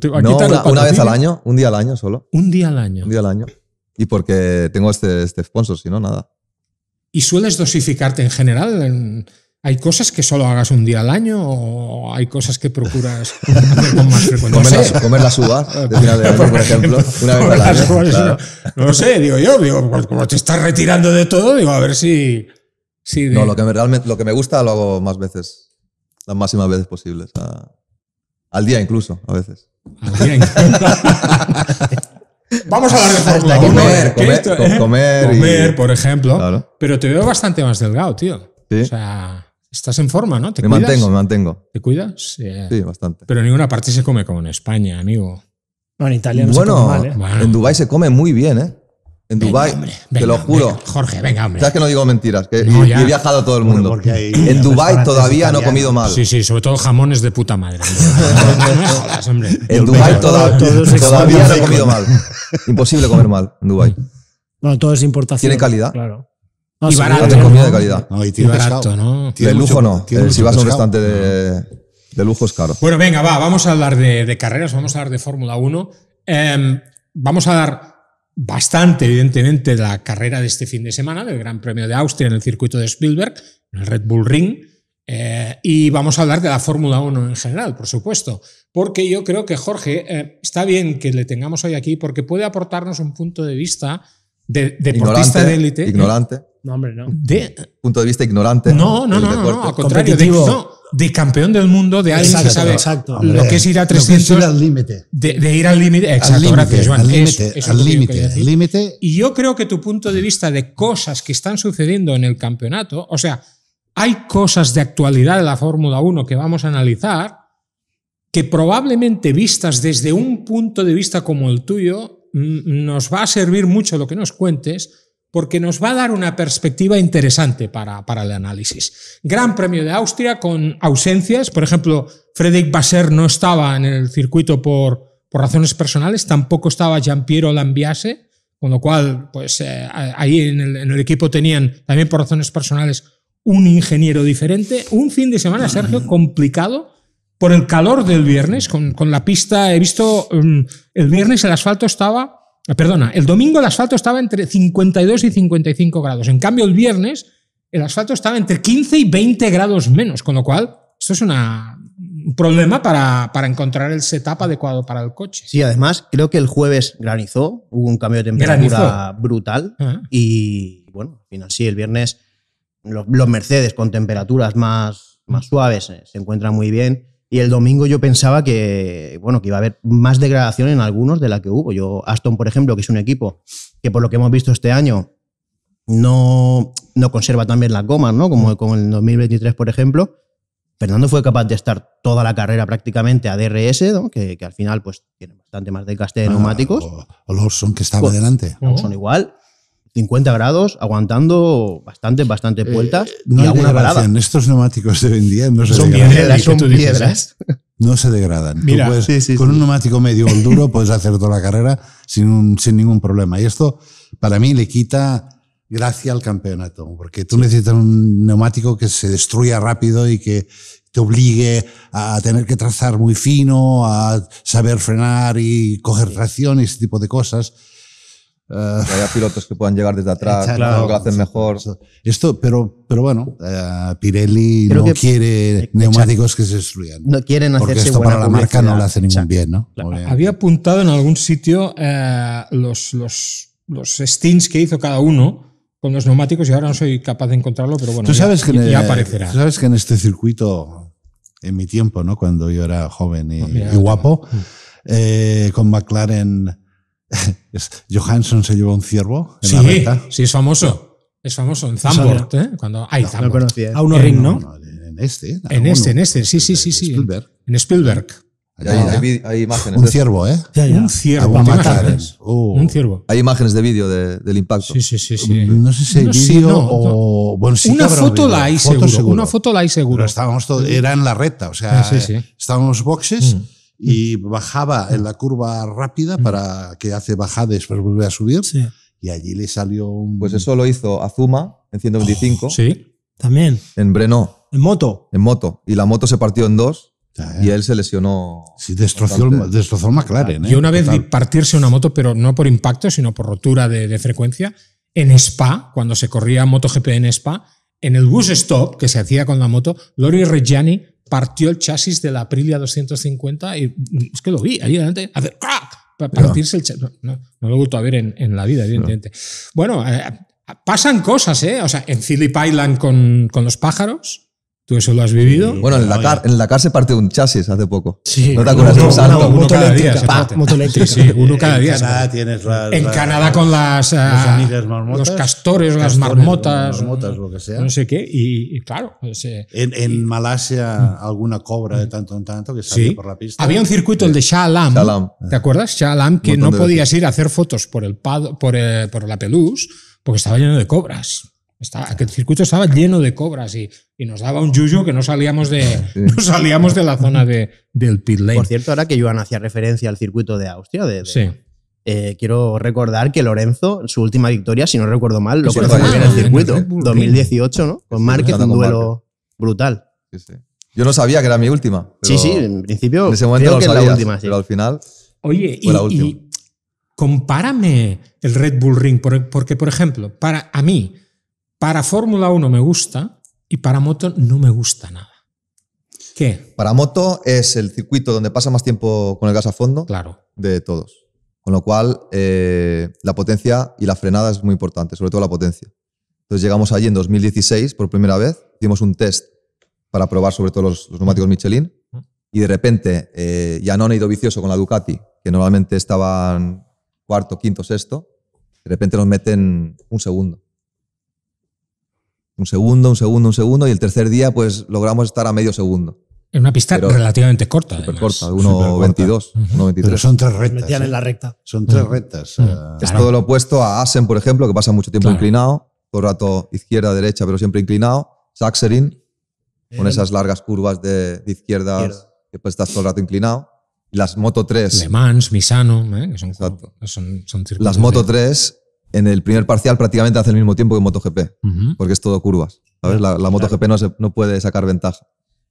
te va a No, quitar una vez al año, un día al año solo. Un día al año. Un día al año. Y porque tengo este sponsor, si no, nada. ¿Y sueles dosificarte en general? ¿Hay cosas que solo hagas un día al año o hay cosas que procuras hacer con más frecuencia? Comer las uvas de final de año, por ejemplo, una vez al año. Claro. No lo sé, digo yo, pues como te estás retirando de todo, digo, a ver si No, lo que me gusta lo hago más veces, las máximas veces posibles. Al día incluso, a veces. Al día incluso. Vamos a hablar de Fórmula 1. Comer, por ejemplo. Claro. Pero te veo bastante más delgado, tío. Sí. O sea, estás en forma, ¿no? Me mantengo. ¿Te cuidas? Sí, bastante. Pero en ninguna parte se come como en España, amigo. No, en Italia no se come mal, ¿eh? Bueno, en Dubái se come muy bien, ¿eh? En Dubái, te lo juro. Venga, Jorge, venga, hombre. Sabes que no digo mentiras, que no, he viajado a todo el mundo. En Dubái todavía no he comido mal. Sí, sobre todo jamones de puta madre. No me jodas, hombre. En Dubái todavía no he comido mal. Imposible comer mal en Dubái. Bueno, todo es importación. Tiene calidad. Claro. Y barato. Hacen comida de calidad. No, y barato, ¿no? De lujo no. Si vas a un restaurante de lujo es caro. Bueno, venga, vamos a hablar de carreras, vamos a hablar de Fórmula 1. Vamos a dar bastante, evidentemente, de la carrera de este fin de semana, del Gran Premio de Austria en el circuito de Spielberg, en el Red Bull Ring, y vamos a hablar de la Fórmula 1 en general, por supuesto, porque yo creo que Jorge, está bien que le tengamos hoy aquí porque puede aportarnos un punto de vista de deportista de élite. Ignorante. No, hombre, no. Punto de vista ignorante. No, al contrario, de campeón del mundo, de alguien que sabe lo que es ir a 300. Ir al límite. De ir al límite. Exacto, gracias, Joan. Al límite. Y yo creo que tu punto de vista de cosas que están sucediendo en el campeonato, o sea, hay cosas de actualidad de la Fórmula 1 que vamos a analizar que probablemente vistas desde un punto de vista como el tuyo, nos va a servir mucho lo que nos cuentes, porque nos va a dar una perspectiva interesante para el análisis. Gran Premio de Austria con ausencias, por ejemplo, Frédéric Vasseur no estaba en el circuito por razones personales, tampoco estaba Giampiero Lambiase, con lo cual, pues ahí en el equipo tenían también por razones personales un ingeniero diferente. Un fin de semana, Sergio, complicado por el calor del viernes, con la pista. He visto el viernes el asfalto estaba. El domingo el asfalto estaba entre 52 y 55 grados. En cambio, el viernes el asfalto estaba entre 15 y 20 grados menos, con lo cual esto es un problema para encontrar el setup adecuado para el coche. Sí, además creo que el jueves granizó, hubo un cambio de temperatura brutal y bueno, al final sí, el viernes los Mercedes con temperaturas más suaves se encuentran muy bien. Y el domingo yo pensaba que iba a haber más degradación en algunos de la que hubo. Aston, por ejemplo, que es un equipo que por lo que hemos visto este año no conserva tan bien las gomas, ¿no? Como en el 2023, por ejemplo. Fernando fue capaz de estar toda la carrera prácticamente a DRS, ¿no? Que al final pues tiene bastante más desgaste de neumáticos. O Lawson, que estaba delante. Son igual. 50 grados, aguantando bastantes vueltas. No y hay degradación. Estos neumáticos de hoy en día no se degradan. Son piedras. No se degradan. Mira, tú puedes, con un neumático medio o duro puedes hacer toda la carrera sin ningún problema. Y esto, para mí, le quita gracia al campeonato, porque tú necesitas un neumático que se destruya rápido y que te obligue a tener que trazar muy fino, a saber frenar y coger tracción y ese tipo de cosas. Que haya pilotos que puedan llegar desde atrás, claro, que lo hacen mejor. Esto, pero bueno, Pirelli no quiere neumáticos que se destruyan. No quieren hacerse. Porque esto para la marca no le hace ningún bien, ¿no? Claro. Había apuntado en algún sitio los stints que hizo cada uno con los neumáticos y ahora no soy capaz de encontrarlo, pero bueno, ya aparecerá. Tú sabes que en este circuito, en mi tiempo, ¿no? Cuando yo era joven y guapo, con McLaren, Johansson se llevó un ciervo en la recta. Sí, es famoso. Es famoso en Zandvoort, ¿eh? Cuando hay Zandvoort. A uno ring, ¿no? En este, sí. En Spielberg. Hay imágenes. Un ciervo, ¿eh? Un ciervo. Un ciervo. Hay imágenes de vídeo del impacto. Sí. No sé si hay vídeo o... Bueno, sí, una foto la hay seguro. Una foto la hay seguro. Pero estábamos era en la recta, o sea, estábamos boxes y bajaba en la curva rápida para que hace bajada y después vuelve a subir. Sí. Y allí le salió un... Pues eso lo hizo Azuma en 125. Sí. También. En Brno. En moto. En moto. Y la moto se partió en dos. Y él se lesionó. Sí, destrozó el McLaren. Yo una vez vi partirse una moto, pero no por impacto, sino por rotura de frecuencia, en Spa, cuando se corría MotoGP en Spa, en el bus stop que se hacía con la moto, Lori Reggiani partió el chasis de la Aprilia 250 y es que lo vi ahí delante, hacer crack, para partirse el chasis. No lo he vuelto a ver en la vida, evidentemente. Bueno, pasan cosas, ¿eh? O sea, en Phillip Island con los pájaros. ¿Tú eso lo has vivido? Bueno, en el Dakar se partió un chasis hace poco. Sí. ¿No te acuerdas de un salto? Moto cada día. Moto eléctrica. Sí, uno cada día. En Canadá con los castores, las marmotas, lo que sea. No sé qué. Y claro. Pues, en Malasia, alguna cobra de tanto en tanto que salía por la pista. Había un circuito, el de Shah Alam. ¿Te acuerdas? Shah Alam, que no podías ir a hacer fotos por la Pelouse porque estaba lleno de cobras. Aquel circuito estaba lleno de cobras y nos daba un yuyu que no salíamos de la zona del pit lane. Por cierto, ahora que Joan hacía referencia al circuito de Austria, quiero recordar que Lorenzo, su última victoria, si no recuerdo mal, lo conoce muy bien el circuito. 2018, ¿no? Con Márquez, un duelo brutal. Sí. Yo no sabía que era mi última. Sí, en principio en ese momento creo que sabías, es la última. Sí. Pero al final Oye, fue la última. y compárame el Red Bull Ring, porque, por ejemplo, para Fórmula 1 me gusta y para moto no me gusta nada. ¿Qué? Para moto es el circuito donde pasa más tiempo con el gas a fondo de todos. Con lo cual, la potencia y la frenada es muy importante, sobre todo la potencia. Entonces llegamos allí en 2016 por primera vez, hicimos un test para probar sobre todo los neumáticos Michelin y de repente Iannone y Dovizioso con la Ducati, que normalmente estaban cuarto, quinto, sexto, de repente nos meten un segundo. Un segundo, y el tercer día pues logramos estar a medio segundo. En una pista relativamente corta. Súper corta, 1.22, 1.23. Pero son tres rectas. Metían en la recta. Son tres rectas. Es todo lo opuesto a Assen, por ejemplo, que pasa mucho tiempo inclinado, todo el rato izquierda, derecha, pero siempre inclinado. Sachsenring, con esas largas curvas de izquierdas, que pues estás todo el rato inclinado. Y las Moto 3. Le Mans, Misano, que son circuitos. Las Moto 3... En el primer parcial prácticamente hace el mismo tiempo que MotoGP, porque es todo curvas. ¿Sabes? La MotoGP no puede sacar ventaja.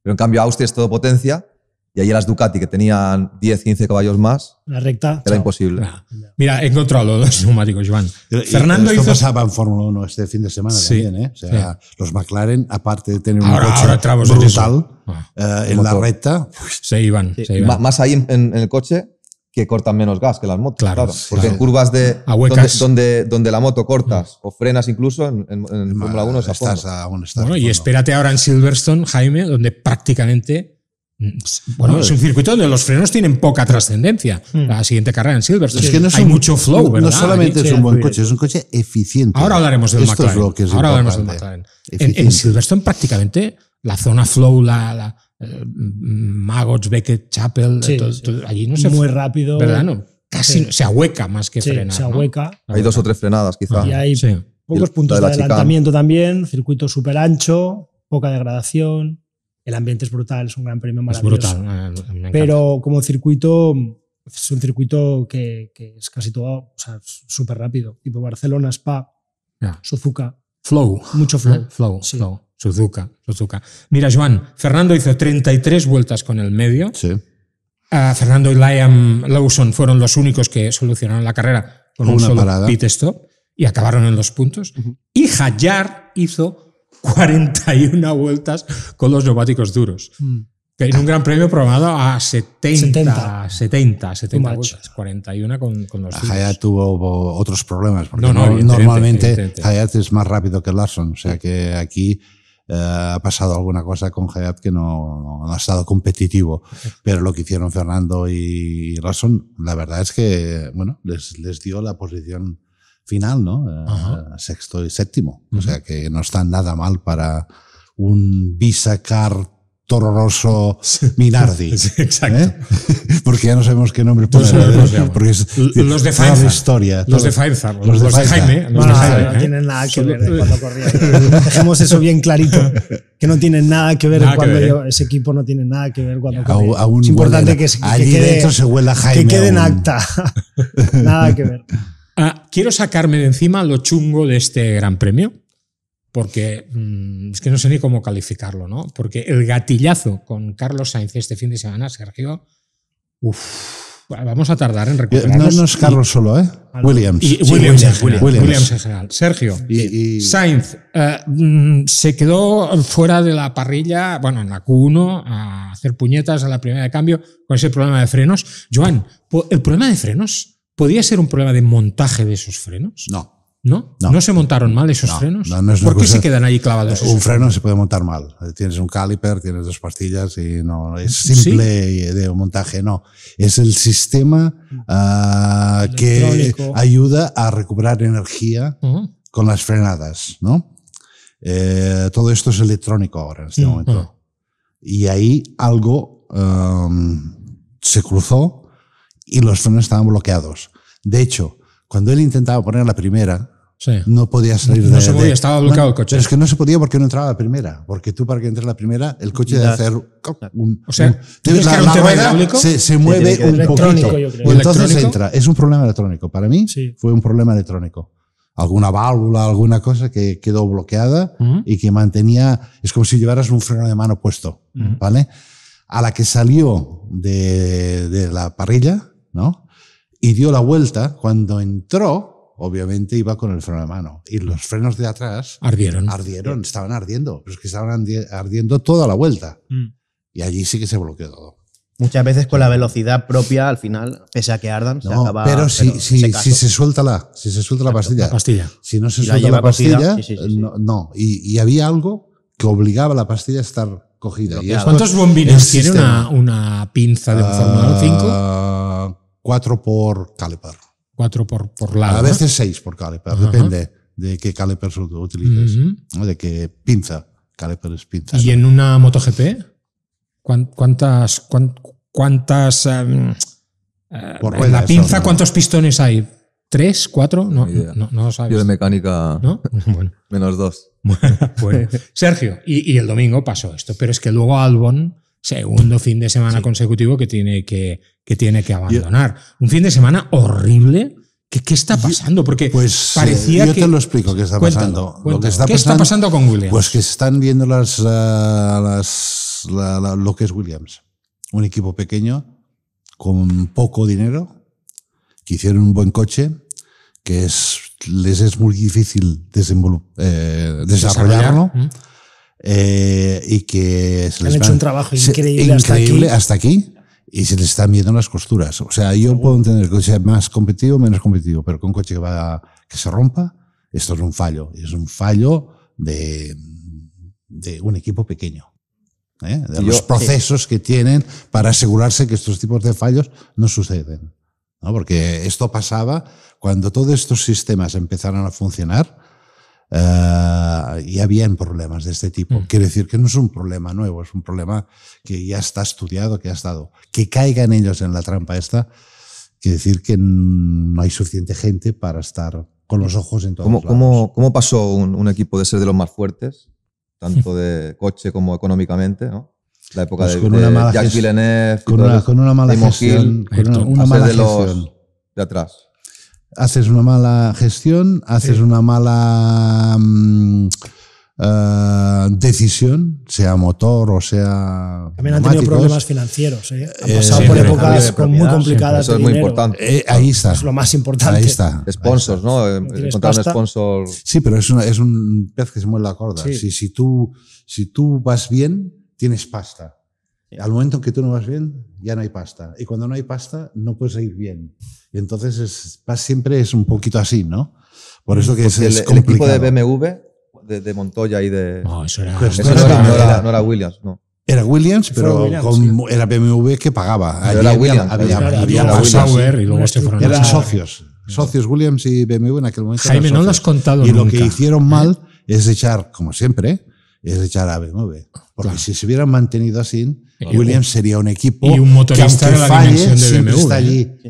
Pero en cambio Austria es todo potencia y allí las Ducati, que tenían 10, 15 caballos más, la recta era imposible. Mira, he encontrado los neumáticos, Joan. Fernando esto pasaba en Fórmula 1 este fin de semana también. ¿eh? O sea, los McLaren, aparte de tener un coche brutal, en la recta... Se iban. Más ahí en el coche, que cortan menos gas que las motos. Claro. Porque en curvas donde la moto cortas o frenas incluso, en Fórmula 1 estás a fondo. Bueno, y espérate ahora en Silverstone, Jaime, donde prácticamente... es un circuito donde los frenos tienen poca trascendencia. La siguiente carrera en Silverstone. Es que hay mucho flow, ¿verdad? No solamente es un buen coche, es un coche eficiente. Ahora hablaremos del McLaren. En Silverstone prácticamente la zona flow, Maggots, Beckett, Chapel, allí no se muy rápido, ¿verdad? No, casi se ahueca más que frenar. Se ahueca. Hay 2 o 3 frenadas, quizá. Y hay pocos puntos de adelantamiento también, circuito súper ancho, poca degradación, el ambiente es brutal, es un gran premio maravilloso. Es brutal, pero como circuito, es un circuito que es casi todo súper rápido, tipo Barcelona, Spa, Suzuka. Flow. Mucho flow. Flow. Suzuka. Mira, Joan, Fernando hizo 33 vueltas con el medio. Sí. Fernando y Liam Lawson fueron los únicos que solucionaron la carrera con un solo pit stop y acabaron en 2 puntos. Y Hadjar hizo 41 vueltas con los neumáticos duros. En un gran premio programado a 70 vueltas, 41 con los duros. Hayat tuvo otros problemas, porque normalmente Hayat es más rápido que Larson, o sea que aquí ha pasado alguna cosa con Hayat que no ha estado competitivo, pero lo que hicieron Fernando y Larson, la verdad es que bueno, les dio la posición final, ¿no? Sexto y séptimo, o sea que no está nada mal para un Bisacar Toro Rosso Minardi. Exacto. Porque ya no sabemos qué nombre poner. Porque es los de Faenza. Historia. Los de Faenza. Los de Jaime. No tienen nada que ver cuando corría. Dejemos eso bien clarito. Que no tienen nada que ver cuando ese equipo no tiene nada que ver cuando corría. Es importante que quede en acta. Nada que ver. Quiero sacarme de encima lo chungo de este Gran Premio. Porque es que no sé ni cómo calificarlo, ¿no? Porque el gatillazo con Carlos Sainz este fin de semana, Sergio, vamos a tardar en recuperarnos. No es Carlos solo, ¿eh? Williams. Williams es real. Sergio, Sainz se quedó fuera de la parrilla, bueno, en la Q1, a hacer puñetas a la primera de cambio con ese problema de frenos. Joan, ¿el problema de frenos podía ser un problema de montaje de esos frenos? No. ¿No se montaron mal esos frenos? ¿Por qué se quedan ahí clavados? Un freno se puede montar mal. Tienes un caliper, tienes 2 pastillas y no es simple de montaje, no. Es el sistema que ayuda a recuperar energía con las frenadas, ¿no? Todo esto es electrónico ahora en este momento. Y ahí algo se cruzó y los frenos estaban bloqueados. De hecho, cuando él intentaba poner la primera, no podía salir no se podía, estaba bloqueado el coche. Pero es que no se podía porque no entraba la primera. Porque tú, para que entre la primera, el coche debe hacer la rueda se mueve un poquito. Y entonces entra. Es un problema electrónico. Para mí fue un problema electrónico. Alguna válvula, alguna cosa que quedó bloqueada y que mantenía. Es como si llevaras un freno de mano puesto, ¿vale? A la que salió de la parrilla, ¿no? Y dio la vuelta, cuando entró, obviamente iba con el freno de mano. Y los frenos de atrás ardieron, estaban ardiendo. Pero es que estaban ardiendo toda la vuelta. Y allí sí que se bloqueó todo. Muchas veces con la velocidad propia, al final, pese a que ardan, se acaba. Pero si se suelta la pastilla. Si no se suelta la pastilla, no. Y había algo que obligaba a la pastilla a estar cogida. ¿Cuántos bombines tiene una pinza de un Fórmula 5? 4 por caliper. 4 por lado. A veces 6 por caliper, depende de qué caliper utilices, de qué pinza. Caliper es pinza. ¿Y en una MotoGP? ¿Cuántas en la pinza cuántos pistones hay? ¿3? ¿4? No sabes. Yo de mecánica bueno. -2. Bueno. Sergio, y el domingo pasó esto, pero es que luego Albon, segundo fin de semana consecutivo que tiene que abandonar. Un fin de semana horrible. ¿Qué está pasando? Porque parecía yo te lo explico qué está pasando. ¿Qué está pasando con Williams? Pues que están viendo lo que es Williams. Un equipo pequeño, con poco dinero, que hicieron un buen coche, que les es muy difícil desarrollarlo. Y que se les han hecho un trabajo increíble hasta aquí y se les están viendo las costuras. O sea, yo puedo entender que sea más competitivo o menos competitivo, pero con un coche que se rompa, esto es un fallo. Es un fallo de un equipo pequeño. De los procesos que tienen para asegurarse que estos tipos de fallos no suceden, ¿no? Porque esto pasaba cuando todos estos sistemas empezaron a funcionar. Y habían problemas de este tipo. Quiere decir que no es un problema nuevo, es un problema que ya está estudiado, que ha estado. Que caigan ellos en la trampa esta, quiere decir que no hay suficiente gente para estar con los ojos en todos lados. ¿Cómo pasó un equipo de ser de los más fuertes, tanto de coche como económicamente, ¿no? La época de Jacques Villeneuve, con una mala gestión, de los de atrás. Haces una mala gestión, haces una mala decisión, sea motor o sea. También han tenido problemas financieros. Han pasado por épocas muy complicadas. Eso es muy importante. Ahí está. Es lo más importante. Ahí está. Sponsors, ¿no? Encontrar un sponsor. Sí, pero es un pez que se mueve la corda. Sí. Si tú vas bien, tienes pasta. Al momento en que tú no vas bien, ya no hay pasta. Y cuando no hay pasta, no puedes ir bien. Y entonces siempre es un poquito así, ¿no? Por eso que es complicado. El equipo de BMW, de Montoya y de... No, eso era... no era Williams, no. Era Williams, pero era BMW que pagaba. Allí era Williams. Había Sauber y luego se fueron. Eran socios Williams y BMW en aquel momento. Jaime, no lo has contado y nunca. Lo que hicieron mal es echar, como siempre, a BMW. Porque si se hubieran mantenido así, Williams sería un equipo y un motorista que de la dimensión de BMW, está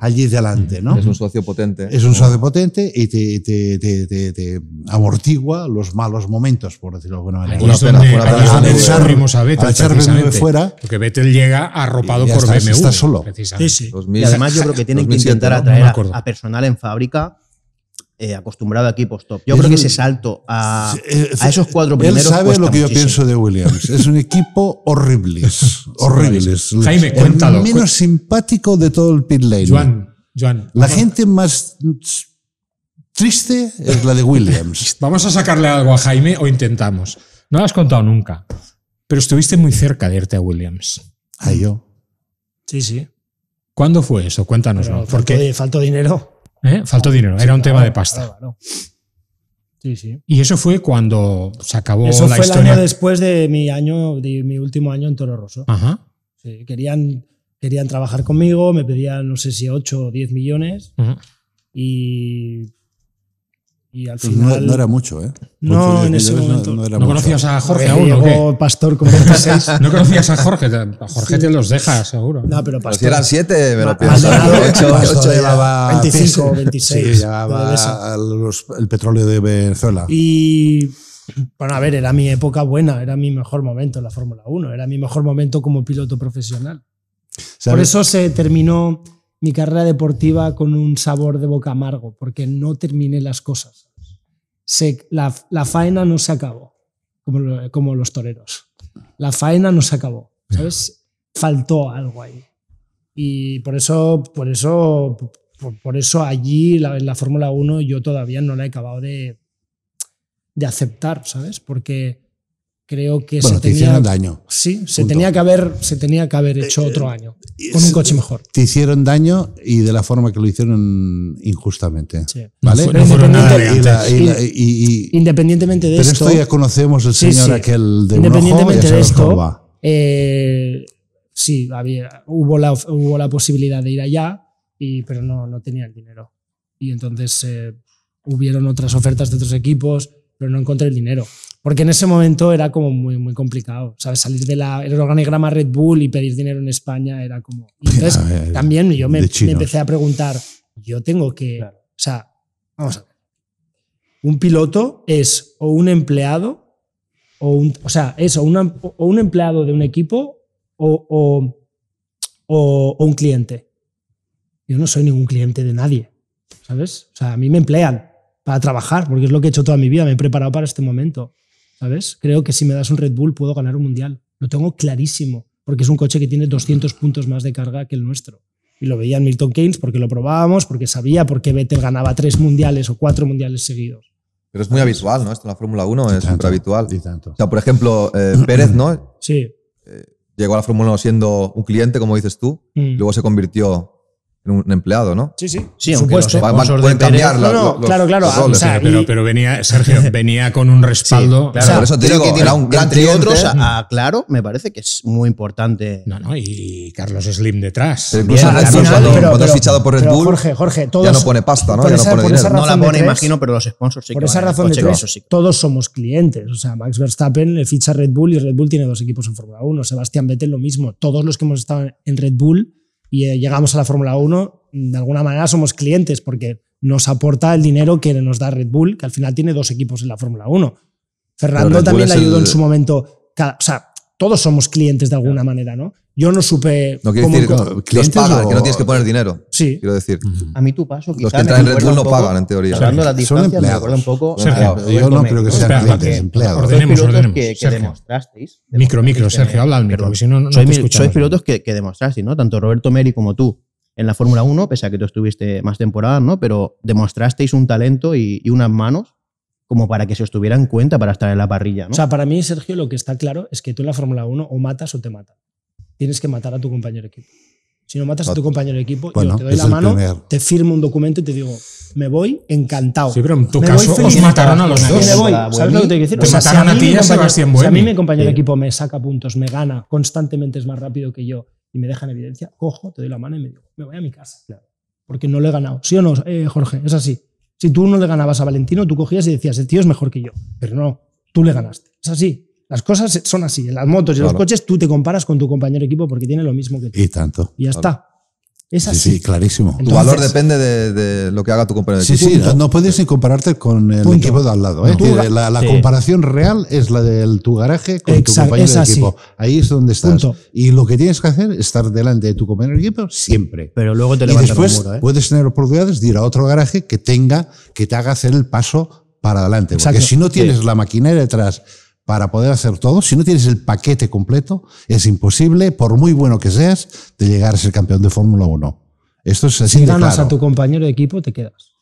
allí delante, ¿no? Es un socio potente. Es un socio potente y te amortigua los malos momentos, por decirlo de alguna manera. Al echar BMW fuera, porque Vettel llega arropado por BMW. Está solo. Sí. Y además yo creo que tienen que intentar atraer a personal en fábrica acostumbrado a equipos top. Yo creo que ese salto a esos 4 primeros. Él sabe lo que yo pienso de Williams. Es un equipo horrible. Jaime, cuéntalo. El menos simpático de todo el pit lane. Joan, la gente más triste es la de Williams. Vamos a sacarle algo a Jaime o intentamos. No lo has contado nunca, pero estuviste muy cerca de irte a Williams. Yo. Sí. ¿Cuándo fue eso? Cuéntanoslo. Faltó dinero. Faltó dinero, era un tema de pasta. Claro. Sí. Y eso fue cuando se acabó eso la fue historia. El año después de mi último año en Toro Rosso. Ajá. Sí, querían trabajar conmigo, me pedían no sé si 8 o 10 millones. Ajá. Y al final... No era mucho, ¿eh? No, en ese momento. ¿No conocías a Jorge aún o qué? Pastor con 26. ¿No conocías a Jorge? A Jorge te los deja, seguro. No, pero Pastor... Si eran 7, me lo pienso. Pastor llevaba 25 o 26. Sí, llevaba el petróleo de Venezuela. Y... Bueno, a ver, era mi época buena, era mi mejor momento en la Fórmula 1, era mi mejor momento como piloto profesional. ¿Sabes? Por eso se terminó mi carrera deportiva con un sabor de boca amargo, porque no terminé las cosas. La faena no se acabó, como los toreros. La faena no se acabó, ¿sabes? Faltó algo ahí. Y por eso allí, en la Fórmula 1, yo todavía no la he acabado de aceptar, ¿sabes? Porque creo que te hicieron daño. Sí, se tenía que haber hecho otro año con un coche mejor. Te hicieron daño y de la forma que lo hicieron injustamente. Sí. ¿Vale? Independientemente de esto. Pero esto ya conocemos el señor aquel de independientemente de esto, sí, hubo la posibilidad de ir allá, pero no tenía el dinero. Y entonces hubieron otras ofertas de otros equipos, pero no encontré el dinero. Porque en ese momento era como muy, muy complicado. ¿Sabes? Salir del organigrama Red Bull y pedir dinero en España era como... Y entonces también yo me empecé a preguntar, yo tengo que... Claro. O sea, vamos a ver. Un piloto es o un empleado o un empleado de un equipo o un cliente. Yo no soy ningún cliente de nadie, ¿sabes? O sea, a mí me emplean para trabajar, porque es lo que he hecho toda mi vida, me he preparado para este momento, ¿sabes? Creo que si me das un Red Bull puedo ganar un mundial. Lo tengo clarísimo, porque es un coche que tiene 200 puntos más de carga que el nuestro. Y lo veía en Milton Keynes porque lo probábamos, porque sabía por qué Vettel ganaba 3 mundiales o 4 mundiales seguidos. Pero es muy habitual, ¿no? Esto en la Fórmula 1 es súper habitual. O sea, por ejemplo, Pérez, ¿no? Sí. Llegó a la Fórmula 1 siendo un cliente, como dices tú, luego se convirtió en un empleado, ¿no? Sí, aunque supuesto. Pueden cambiar claro. roles. O sea, pero venía, Sergio, venía con un respaldo. Sí, claro, por eso te digo, era un gran entre cliente. otros, Claro, me parece que es muy importante. No, y Carlos Slim detrás. Pero incluso cuando has fichado por Red Bull, Jorge, todos, ya no pone pasta, ¿no? Ya no pone dinero. No la pone, imagino, pero los sponsors sí que por esa razón de tres, todos somos clientes. O sea, Max Verstappen le ficha Red Bull y Red Bull tiene 2 equipos en Fórmula 1. Sebastián Vettel lo mismo. Todos los que hemos estado en Red Bull y llegamos a la Fórmula 1, de alguna manera somos clientes porque nos aporta el dinero que nos da Red Bull, que al final tiene 2 equipos en la Fórmula 1. Fernando también le ayudó en su momento. O sea, todos somos clientes de alguna manera, ¿no? Yo no supe... No quiere decir que los pagan, que no tienes que poner dinero. Sí. Quiero decir. A mí tu paso, los que entran en Red Bull no pagan, en teoría. Hablando de las distancias, me recuerda un poco... Yo no creo que sean clientes, empleados. Ordenemos. Que demostrasteis... Micro, Sergio, habla al micro, porque si no, no te escuchamos. Sois pilotos que demostrasteis, ¿no? Tanto Roberto Meri como tú en la Fórmula 1, pese a que tú estuviste más temporadas, ¿no? Pero demostrasteis un talento y unas manos como para que se os tuviera en cuenta para estar en la parrilla, ¿no? O sea, para mí, Sergio, lo que está claro es que tú en la Fórmula 1 o matas o te matan. Tienes que matar a tu compañero de equipo. Si no matas a tu compañero de equipo, yo te doy la mano, te firmo un documento y te digo, me voy encantado. Sí, pero en tu caso os mataron a los dos. Me voy. ¿Sabes lo que te quiero decir? Te mataron a ti y a Sebastián Buemi. Si a mí mi compañero de equipo me saca puntos, me gana, constantemente es más rápido que yo y me deja en evidencia, cojo, te doy la mano y me digo, me voy a mi casa. Claro. Porque no le he ganado. ¿Sí o no, Jorge? Es así. Si tú no le ganabas a Valentino, tú cogías y decías, el tío es mejor que yo. Pero no, tú le ganaste. Es así. Las cosas son así. En las motos y los coches tú te comparas con tu compañero de equipo porque tiene lo mismo que tú. Y tanto. Y ya está. Es así. Sí, clarísimo. Tu valor depende de lo que haga tu compañero de equipo. Sí, no puedes ni compararte con el equipo de al lado. La comparación real es la de tu garaje con tu compañero de equipo. Ahí es donde estás. Y lo que tienes que hacer es estar delante de tu compañero de equipo siempre. Pero luego te y después puedes tener oportunidades de ir a otro garaje que te haga hacer el paso para adelante. Porque si no tienes la maquinaria detrás para poder hacer todo, si no tienes el paquete completo, es imposible, por muy bueno que seas, de llegar a ser campeón de Fórmula 1. Esto es así. Si ganas a tu compañero de equipo, te quedas.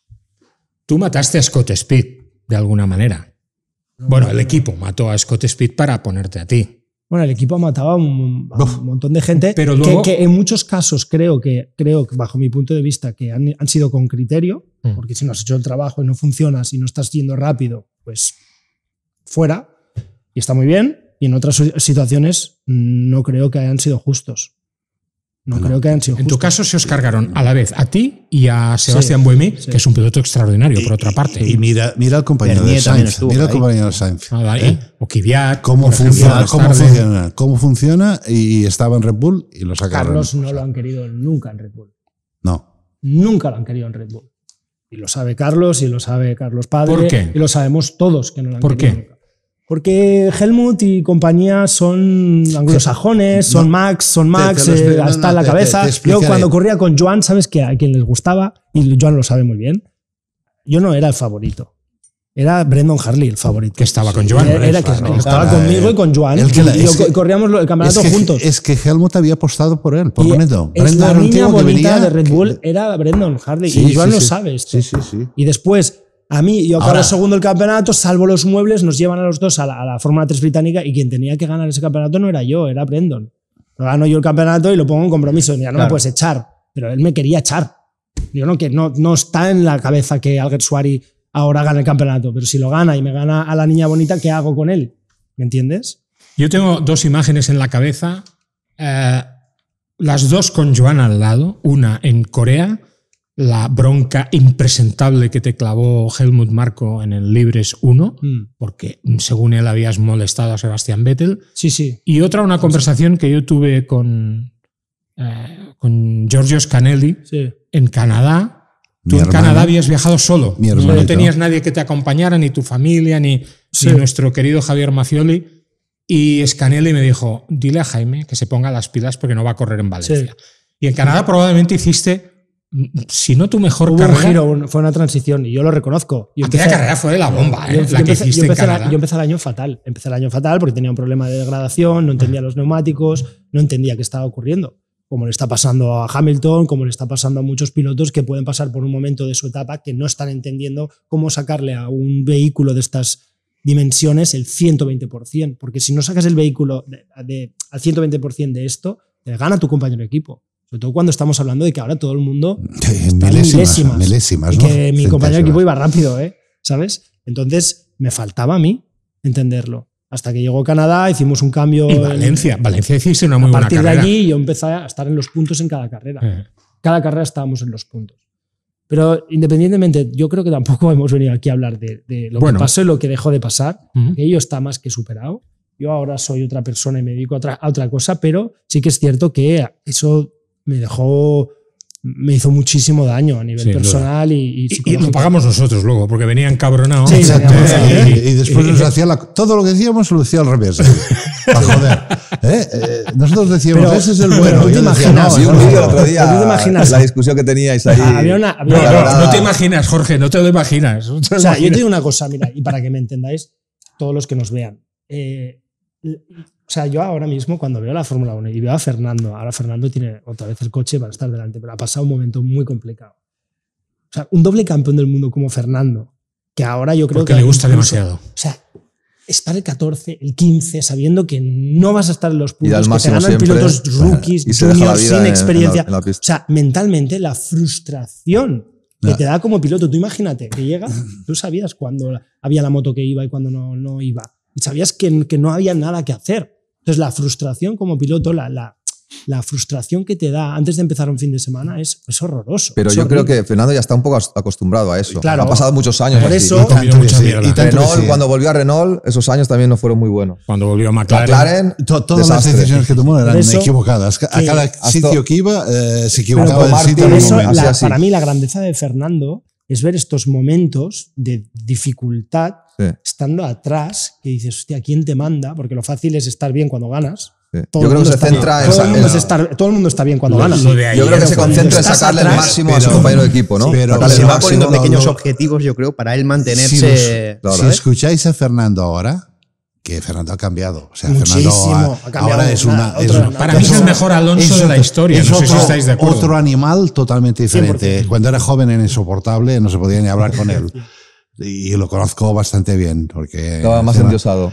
Tú mataste a Scott Speed, de alguna manera. Bueno, el equipo mató a Scott Speed para ponerte a ti. Bueno, el equipo mataba a un montón de gente, pero luego, que en muchos casos creo que, bajo mi punto de vista, que han sido con criterio, porque si no has hecho el trabajo y no funcionas y no estás yendo rápido, pues fuera. Y está muy bien, y en otras situaciones no creo que hayan sido justos. Creo que hayan sido justos. En tu caso se os cargaron a la vez a ti y a Sebastián Buemi, que es un piloto extraordinario, por otra parte. Y mira al compañero de Sainz. Mira al compañero de Sainz. O Kvyat. ¿Cómo funciona? Y estaba en Red Bull y lo sacaron. Carlos no lo han querido nunca en Red Bull. No. Nunca lo han querido en Red Bull. Y lo sabe Carlos, y lo sabe Carlos Padre. ¿Por qué? Y lo sabemos todos que no lo han querido. ¿Por qué? Nunca. Porque Helmut y compañía son anglosajones, son Max, está en la cabeza. Yo cuando corría con Joan, ¿sabes que a quien les gustaba? Y Joan lo sabe muy bien. Yo no era el favorito. Era Brendan Hartley el favorito. Que estaba con Joan. Estaba conmigo y con Joan. Corríamos el campeonato juntos. Es que Helmut había apostado por él, por Brendan. La niña bonita de Red Bull era Brendan Hartley. Y Joan lo sabe esto. Sí. Y después... A mí, yo acabo segundo el campeonato, salvo los muebles, nos llevan a los dos a la Fórmula 3 británica y quien tenía que ganar ese campeonato no era yo, era Brendan. Lo gano yo el campeonato y lo pongo en compromiso. Ya no me puedes echar, pero él me quería echar. Yo no está en la cabeza que Alguersuari ahora gane el campeonato, pero si lo gana y me gana a la niña bonita, ¿qué hago con él? ¿Me entiendes? Yo tengo dos imágenes en la cabeza, las dos con Joan al lado, una en Corea, la bronca impresentable que te clavó Helmut Marko en el Libres 1, porque según él habías molestado a Sebastián Vettel. Sí. Y otra, una conversación que yo tuve con Giorgio Scanelli en Canadá. Tú en Canadá habías viajado solo. No tenías nadie que te acompañara, ni tu familia, ni nuestro querido Javier Macioli. Y Scanelli me dijo, dile a Jaime que se ponga las pilas porque no va a correr en Valencia. Y en Canadá probablemente hiciste... Si no tu mejor carrera... un giro, fue una transición y yo lo reconozco. Aquella carrera fue la bomba, la que hiciste en Canadá. Yo empecé el año fatal. Empecé el año fatal porque tenía un problema de degradación, no entendía los neumáticos, no entendía qué estaba ocurriendo. Como le está pasando a Hamilton, como le está pasando a muchos pilotos que pueden pasar por un momento de su etapa que no están entendiendo cómo sacarle a un vehículo de estas dimensiones el 120%. Porque si no sacas el vehículo al 120% de esto, te gana tu compañero de equipo. Sobre todo cuando estamos hablando de que ahora todo el mundo está milésimas, y que mi compañero de equipo iba rápido, ¿sabes? Entonces me faltaba a mí entenderlo. Hasta que llegó Canadá, hicimos un cambio. Y Valencia hiciste una muy buena carrera. A partir de allí yo empecé a estar en los puntos en cada carrera. Cada carrera estábamos en los puntos. Pero independientemente, yo creo que tampoco hemos venido aquí a hablar de lo que pasó y lo que dejó de pasar. Que ello está más que superado. Yo ahora soy otra persona y me dedico a otra cosa, pero sí que es cierto que eso me dejó me hizo muchísimo daño a nivel personal y lo pagamos nosotros luego, porque venían cabronados. Sí, y después nos hacía todo lo que decíamos se lo decía al revés. A joder. Nosotros decíamos, pero, ese es el bueno. ¿Tú te imaginas? Sí, un vídeo el otro día, la discusión que teníais ahí. No te imaginas, Jorge, no te lo imaginas. O sea, yo te digo una cosa, mira, y para que me entendáis, todos los que nos vean. O sea, yo ahora mismo cuando veo la Fórmula 1 y veo a Fernando, ahora Fernando tiene otra vez el coche para estar delante, pero ha pasado un momento muy complicado. O sea, un doble campeón del mundo como Fernando, que ahora yo creo porque que... le gusta demasiado. O sea, estar el 14, el 15, sabiendo que no vas a estar en los puntos, que te ganan pilotos rookies, juniors, sin experiencia. En la o sea, mentalmente la frustración que te da como piloto. Tú imagínate que llega, tú sabías cuando había la moto que iba y cuando no iba. Y sabías que no había nada que hacer. Entonces la frustración como piloto, la frustración que te da antes de empezar un fin de semana es horroroso. Pero yo creo que Fernando ya está un poco acostumbrado a eso. Claro, ha pasado muchos años. Por eso, Renault, cuando volvió a Renault, esos años también no fueron muy buenos. Cuando volvió a McLaren todas las decisiones que tomó eran equivocadas. A cada sitio que iba se equivocaba. Para mí la grandeza de Fernando es ver estos momentos de dificultad estando atrás, que dices, hostia, ¿quién te manda? Porque lo fácil es estar bien cuando ganas. Yo creo que se centra en... Todo el mundo está bien cuando gana. Yo creo que se concentra en sacarle el máximo a su compañero de equipo, ¿no? Pero se va poniendo pequeños objetivos, yo creo, para él mantenerse... Si escucháis a Fernando ahora, que Fernando ha cambiado. O sea, muchísimo. Fernando ahora es una... Para mí es el mejor Alonso de la historia. No sé si estáis de acuerdo. Otro animal totalmente diferente. 100%. Cuando era joven era insoportable, no se podía ni hablar con él. Y lo conozco bastante bien porque estaba más endiosado.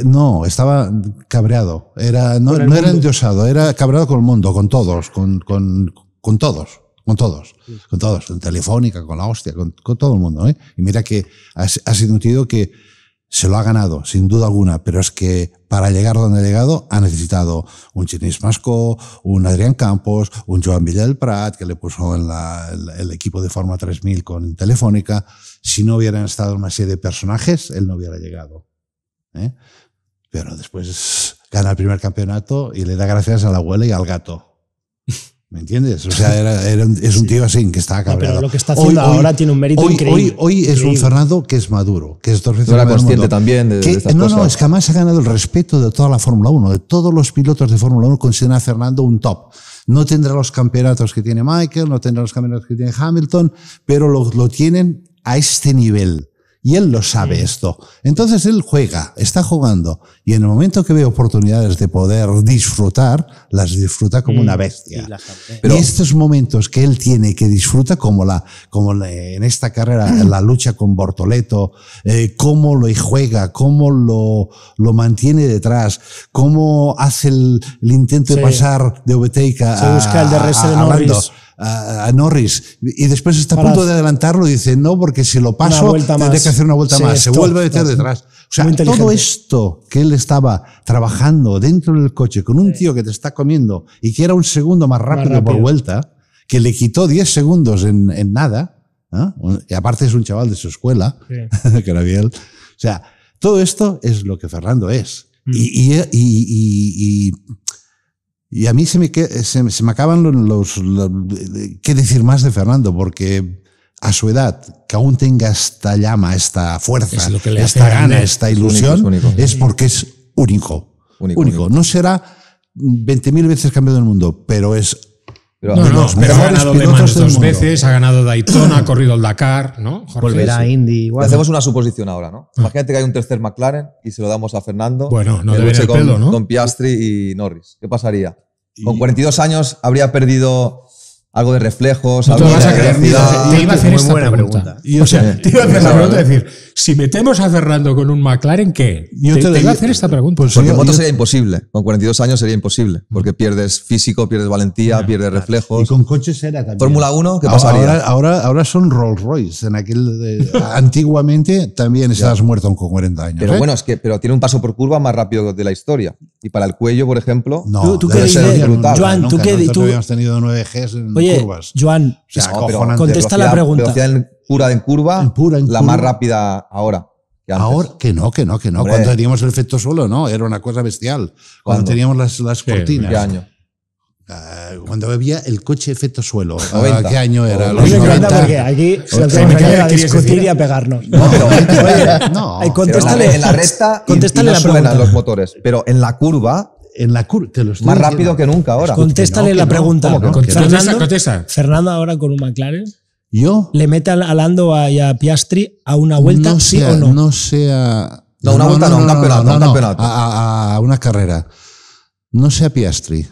No, estaba cabreado. No era endiosado, era cabreado con el mundo, con todos, con todos. Con Telefónica, con la hostia, con todo el mundo. Y mira que ha sido un tío que se lo ha ganado, sin duda alguna, pero es que para llegar donde ha llegado ha necesitado un Genís Mascó, un Adrián Campos, un Joan Villalprat, que le puso en el equipo de Fórmula 3000 con Telefónica. Si no hubieran estado una serie de personajes, él no hubiera llegado. Pero después gana el primer campeonato y le da gracias a la abuela y al gato. ¿Me entiendes? O sea, es un tío así que está cabreado. Pero lo que está haciendo ahora tiene un mérito increíble. Hoy es un Fernando que es maduro, que es dos veces era consciente también de estas cosas. No, es que además ha ganado el respeto de toda la Fórmula 1. De todos los pilotos de Fórmula 1 consideran a Fernando un top. No tendrá los campeonatos que tiene Michael, no tendrá los campeonatos que tiene Hamilton, pero lo tienen a este nivel. Y él lo sabe esto. Entonces él está jugando. Y en el momento que ve oportunidades de poder disfrutar, las disfruta como una bestia. Pero y estos momentos que él tiene que disfruta, como en esta carrera, la lucha con Bortoleto, cómo lo juega, cómo lo mantiene detrás, cómo hace el intento de pasar de overtake se busca el DRS de Norris. A Norris y después está a punto de adelantarlo y dice no, porque si lo paso tendré que hacer una vuelta más, se vuelve a meter detrás. O sea, todo esto que él estaba trabajando dentro del coche con un tío que te está comiendo y que era un segundo más rápido por vuelta, que le quitó 10 segundos en nada, y aparte es un chaval de su escuela, que era bien. O sea, todo esto es lo que Fernando es. Y a mí se me acaban qué decir más de Fernando, porque a su edad, que aún tenga esta llama, esta fuerza, esta gana, esta ilusión, es porque es único. No será 20.000 veces campeón del mundo, pero es... ha ganado Le Mans 2 veces, ha ganado Daytona, ha corrido el Dakar, ¿no? Jorge, volverá a Indy igual. Hacemos una suposición ahora, ¿no? Imagínate que hay un tercer McLaren y se lo damos a Fernando. Bueno, no debe ser pelo, ¿no? Con Piastri y Norris. ¿Qué pasaría? Con 42 años habría perdido algo de reflejos, no algo de agresividad. Te iba a hacer esta pregunta. Te iba a hacer la pregunta de decir, si metemos a Fernando con un McLaren, ¿qué? Te iba a hacer esta pregunta. Porque en moto sería imposible. Con 42 años sería imposible. Porque pierdes físico, pierdes valentía, pierdes reflejos. Y con coches era también. Fórmula 1, ¿qué pasaría? Ahora son Rolls Royce. Antiguamente también estabas muerto con 40 años. Pero bueno, pero tiene un paso por curva más rápido de la historia. Y para el cuello, por ejemplo, ¿tú qué dices? Joan, ¿tú qué dices? Nosotros habíamos tenido 9Gs en curvas. Joan, contesta la pregunta. Velocidad en curva, la más rápida ahora. Ahora que no. Hombre. Cuando teníamos el efecto suelo, no, era una cosa bestial. Cuando teníamos las cortinas. ¿Qué año? Cuando había el coche efecto suelo. ¿Qué año era? Me encanta porque aquí se lo tenemos a discutir y a pegarnos. No, pero Contéstale, en la recta contéstale no la suenan pregunta. los motores, pero en la curva te lo estoy más diciendo. rápido que nunca ahora. Contéstale la pregunta. ¿Cómo que no? Contesta. Fernando ahora con un McLaren Yo le mete a Lando y a Piastri a una vuelta, no ¿sí sea, o no? No sea. No, una vuelta no, un campeonato, un campeonato. A una carrera. No sea Piastri,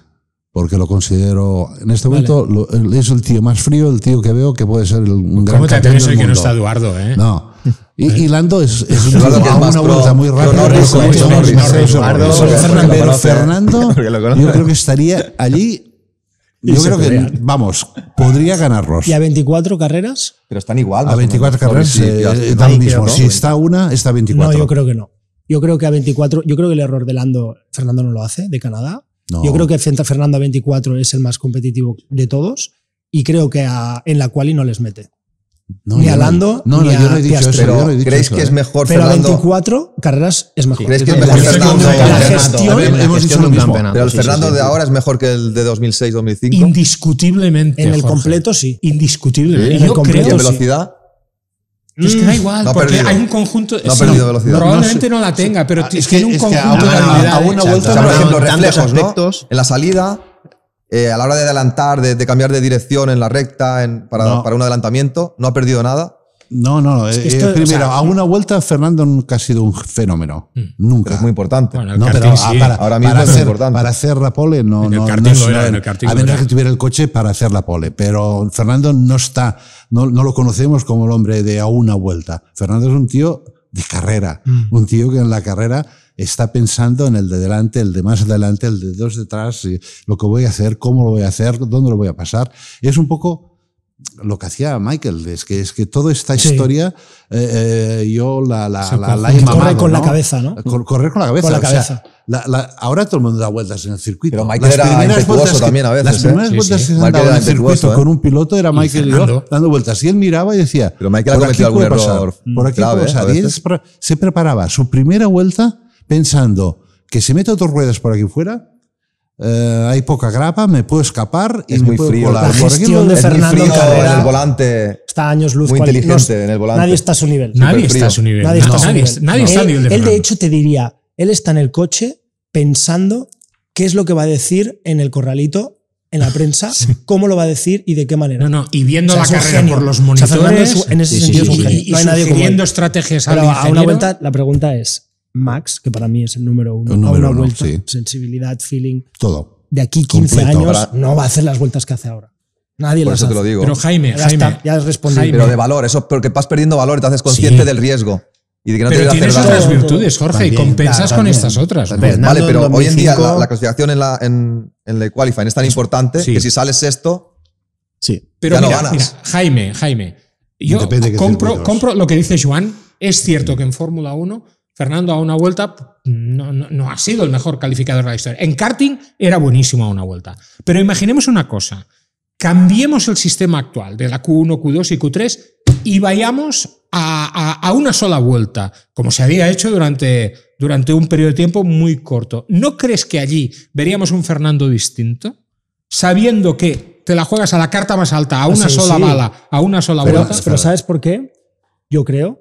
porque lo considero, en este momento, es el tío más frío, el tío que veo que puede ser un gran ¿Cómo te campeón atreves del hoy que no mundo. está Eduardo? No. Y Lando es un tío Eduardo, que es a más una pro, vuelta muy pro rápida. Norris, Pero pro Norris. Eduardo, Pero porque Fernando, lo conoce. yo creo que estaría allí. Yo creo que, vamos, podría ganarlos. ¿Y a 24 carreras? Pero están igual. A 24 carreras da lo mismo. Si está una, está a 24. No, yo creo que no. Yo creo que a 24, yo creo que el error de Lando, Fernando no lo hace, de Canadá. No. Yo creo que Fernando a 24 es el más competitivo de todos y creo que en la quali no les mete. No, ni yo a Lando, no, ni yo no a he dicho Piastri. eso. yo no he Pero dicho ¿creéis eso, que es mejor Pero a Fernando? 24 carreras es mejor. ¿Creéis que es La mejor gestión Fernando? de un La campeonato. gestión- Hemos dicho lo mismo. Pero el Fernando de ahora es mejor que el de 2006-2005. Indiscutiblemente. En el Jorge. completo sí. Indiscutiblemente. En el Yo completo, ¿Y en creo. sí. velocidad? Es que da igual, No ha porque perdido. hay un conjunto. No ha perdido velocidad. Probablemente no la tenga, pero Es tiene un que conjunto a de una habilidades. vuelta, O sea, por Pero ejemplo, en tantos reflejos, ¿no? aspectos- En la salida, a la hora de adelantar, de cambiar de dirección en la recta, para un adelantamiento, no ha perdido nada. No. que esto, Primero, o sea, a una vuelta Fernando nunca ha sido un fenómeno. Nunca. Pero es muy importante. Bueno, el No, pero karting sí. ahora mismo es muy importante. para hacer la pole no. En el no, karting no lo era, no- en el karting a lo menos era. que tuviera el coche para hacer la pole. Pero Fernando no está, no lo conocemos como el hombre de a una vuelta. Fernando es un tío de carrera. Un tío que en la carrera está pensando en el de delante, el de más adelante, el de dos detrás, y lo que voy a hacer, cómo lo voy a hacer, dónde lo voy a pasar. Es un poco lo que hacía Michael, es que toda esta Sí. historia yo la he Corre mamado, con la ¿no? cabeza, ¿no? Correr con la cabeza. Con la o sea, cabeza. ahora todo el mundo da vueltas en el circuito. Pero Michael era impetuoso también a veces, Las primeras Sí, vueltas sí. que se han Michael dado en era el circuito impetuoso, con un piloto era Michael y yo Fernando. dando vueltas. Y él miraba y decía, Pero Michael ha por aquí cometido algún puede pasar, error por aquí grave, puede pasar. a Y él veces. se preparaba su primera vuelta pensando que si meto dos ruedas por aquí fuera, hay poca grapa, me puedo escapar y Es me muy puedo frío. colar. La Por aquí gestión lo- de Es muy Fernando frío en carrera. en el volante. Está a años luz. Muy cual- inteligente en el volante. Nadie está a su nivel. Nadie Superfrío. está a su nivel. Nadie está a su Nadie nivel. nadie está al nivel de Él de Fernando. hecho te diría, él está en el coche pensando qué es lo que va a decir en el corralito, en la prensa, cómo lo va a decir y de qué manera. No, y viendo O sea, la es un carrera genio. por los O sea, Fernando monitores es en ese Sí, sentido sí, es un sí. genio. y No hay nadie como él. sugiriendo estrategias al Pero a una ingeniero. vuelta, la pregunta es, Max, que para mí es el número uno, El a número una uno, vuelta, sí. sensibilidad, feeling, todo. de aquí 15 Completo. años no va a hacer las vueltas que hace ahora. Nadie Por las eso te hace. lo digo. Pero Jaime, Ya está, ya has respondido. Jaime, Pero de valor, eso porque vas perdiendo valor y te haces consciente Sí. del riesgo. Y de que no te pero debe tienes hacer daño. otras daño. virtudes, Jorge, y También, compensas claro, con también. estas otras. ¿no? También. Vale, Fernando pero hoy en día 2005 la clasificación en el qualifying es tan importante Sí. que si sales sexto, Sí. Pero ya no mira, ganas. Jaime, yo Depende de qué compro circuitos. lo que dice Joan. Es cierto que en Fórmula 1, Fernando a una vuelta no ha sido el mejor calificador de la historia. En karting era buenísimo a una vuelta. Pero imaginemos una cosa. Cambiemos el sistema actual de la Q1, Q2 y Q3 y vayamos a una sola vuelta, como se había hecho durante un periodo de tiempo muy corto. ¿No crees que allí veríamos un Fernando distinto? Sabiendo que te la juegas a la carta más alta, a una Sí, sola sí. bala, a una sola vuelta. Pero ¿sabes por qué? Yo creo,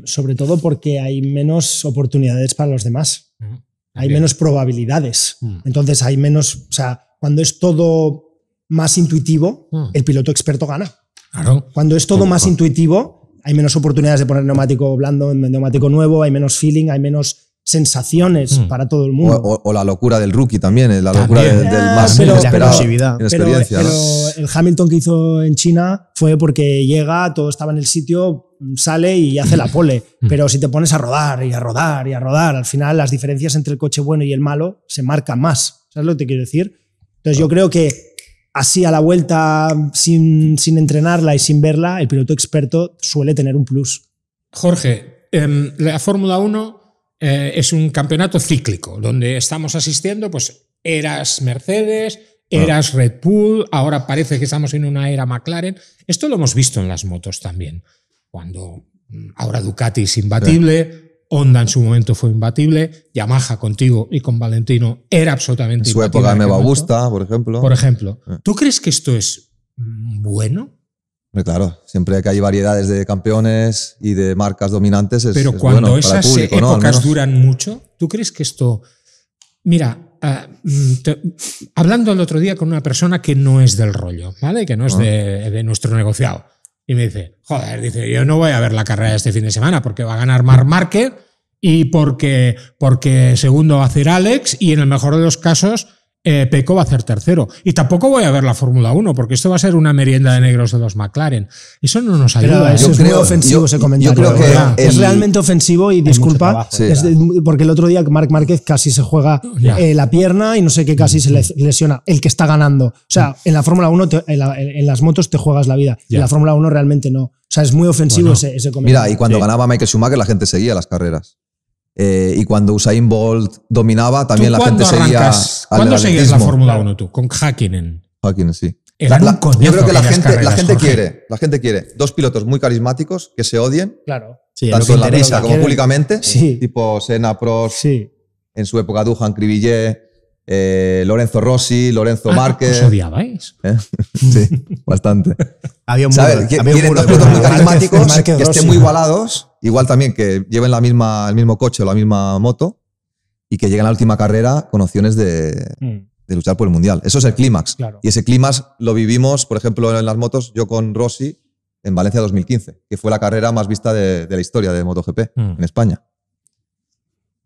sobre todo porque hay menos oportunidades para los demás. Hay Bien. menos probabilidades. Mm. Entonces hay menos, o sea, cuando es todo más intuitivo, Mm. el piloto experto gana. Claro. Cuando es todo más intuitivo, hay menos oportunidades de poner neumático blando, neumático nuevo, hay menos feeling, hay menos sensaciones para todo el mundo. o la locura del rookie también, la locura También. del Ah, más pero- inesperado explosividad. en Pero, experiencia. ¿no? el Hamilton que hizo en China fue porque llega, todo estaba en el sitio, sale y hace la pole. Pero si te pones a rodar y a rodar y a rodar, al final las diferencias entre el coche bueno y el malo se marcan más. ¿Sabes lo que te quiero decir? Entonces yo creo que así a la vuelta, sin entrenarla y sin verla, el piloto experto suele tener un plus. Jorge, la Fórmula 1 es un campeonato cíclico, donde estamos asistiendo, pues, eras Mercedes, eras Red Bull, ahora parece que estamos en una era McLaren. Esto lo hemos visto en las motos también, cuando ahora Ducati es imbatible, Honda en su momento fue imbatible, Yamaha contigo y con Valentino era absolutamente imbatible. En su época Nueva Augusta, por ejemplo. Por ejemplo. ¿Tú crees que esto es bueno? Claro, siempre que hay variedades de campeones y de marcas dominantes es Pero cuando bueno esas para el público, épocas duran mucho, ¿tú crees que esto... Mira, hablando el otro día con una persona que no es del rollo, ¿vale? Que no es de nuestro negociado. Y me dice, joder, dice, yo no voy a ver la carrera este fin de semana porque va a ganar Marc Márquez y porque segundo va a hacer Alex y en el mejor de los casos Pecco va a hacer tercero. Y tampoco voy a ver la Fórmula 1 porque esto va a ser una merienda de negros de los McLaren. Eso no nos ayuda. Eso es muy ofensivo ese comentario. Yo creo que es realmente ofensivo y disculpa, porque el otro día Marc Márquez casi se juega la pierna y no sé qué casi se lesiona. El que está ganando. O sea, en la Fórmula 1, en las motos te juegas la vida. En la Fórmula 1 realmente no. O sea, es muy ofensivo ese comentario. Mira, y cuando ganaba Michael Schumacher la gente seguía las carreras. Y cuando Usain Bolt dominaba, también la gente seguía. ¿Cuándo seguías la Fórmula 1 tú? Con Häkkinen. Häkkinen, sí. Yo creo que la gente quiere dos pilotos muy carismáticos que se odien. Claro. Sí, tanto en la pista como públicamente. Sí. Tipo Senna, Prost, sí. En su época Duhan, Cribillet, Lorenzo Rossi, Lorenzo Márquez. ¿Os odiabais? Sí, bastante. Había un muro. Quieren dos pilotos muy carismáticos que estén muy igualados. Igual también que lleven el mismo coche o la misma moto y que lleguen a la última carrera con opciones de luchar por el Mundial. Eso es el clímax. Claro. Y ese clímax lo vivimos, por ejemplo, en las motos, yo con Rossi en Valencia 2015, que fue la carrera más vista de la historia de MotoGP en España.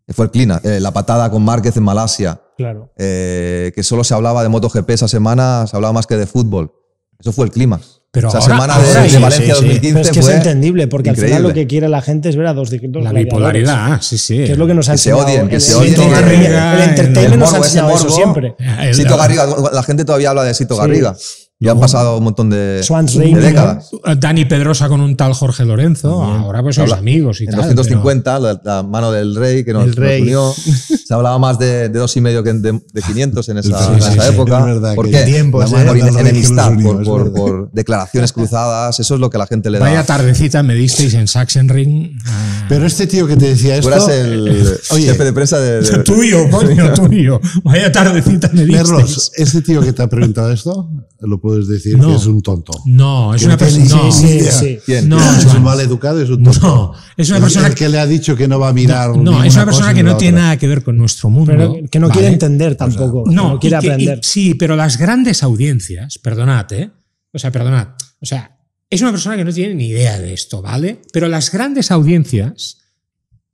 Fue el clímax. La patada con Márquez en Malasia. Claro. Que solo se hablaba de MotoGP esa semana, se hablaba más que de fútbol. Eso fue el clímax. Pero esa ahora, semana de Valencia 2015 Pero es que fue es entendible, porque increíble. al final lo que quiere la gente es ver a dos la bipolaridad, sí. Que es lo que nos ha enseñado. Que se odien. El entertainment nos ha enseñado eso siempre. Sito Garriga, la gente todavía habla de Sito Garriga. Ya han pasado un montón de décadas. Dani Pedrosa con un tal Jorge Lorenzo, ahora pues son amigos y en tal. 250, la mano del rey que nos unió. Se hablaba más de 2,5 que de 500 en esa época. ¿Por qué? Por enemistad, por declaraciones cruzadas. Eso es lo que la gente le da. Vaya tardecita me disteis en Sachsenring. Pero este tío que te decía esto... Tú eras el jefe de prensa de... Tuyo, coño, tuyo. Vaya tardecita me disteis. Merlos, este tío que te ha preguntado esto, lo puedes decir que es un tonto. No, es una persona... Sí. No, es un mal educado, es un tonto. No, es una persona que le ha dicho que no va a mirar. No, es una persona que no tiene nada que ver con nuestro mundo. Pero que no quiere entender tampoco. O sea, no quiere aprender. Sí, pero las grandes audiencias, perdonad, O sea, es una persona que no tiene ni idea de esto, ¿vale? Pero las grandes audiencias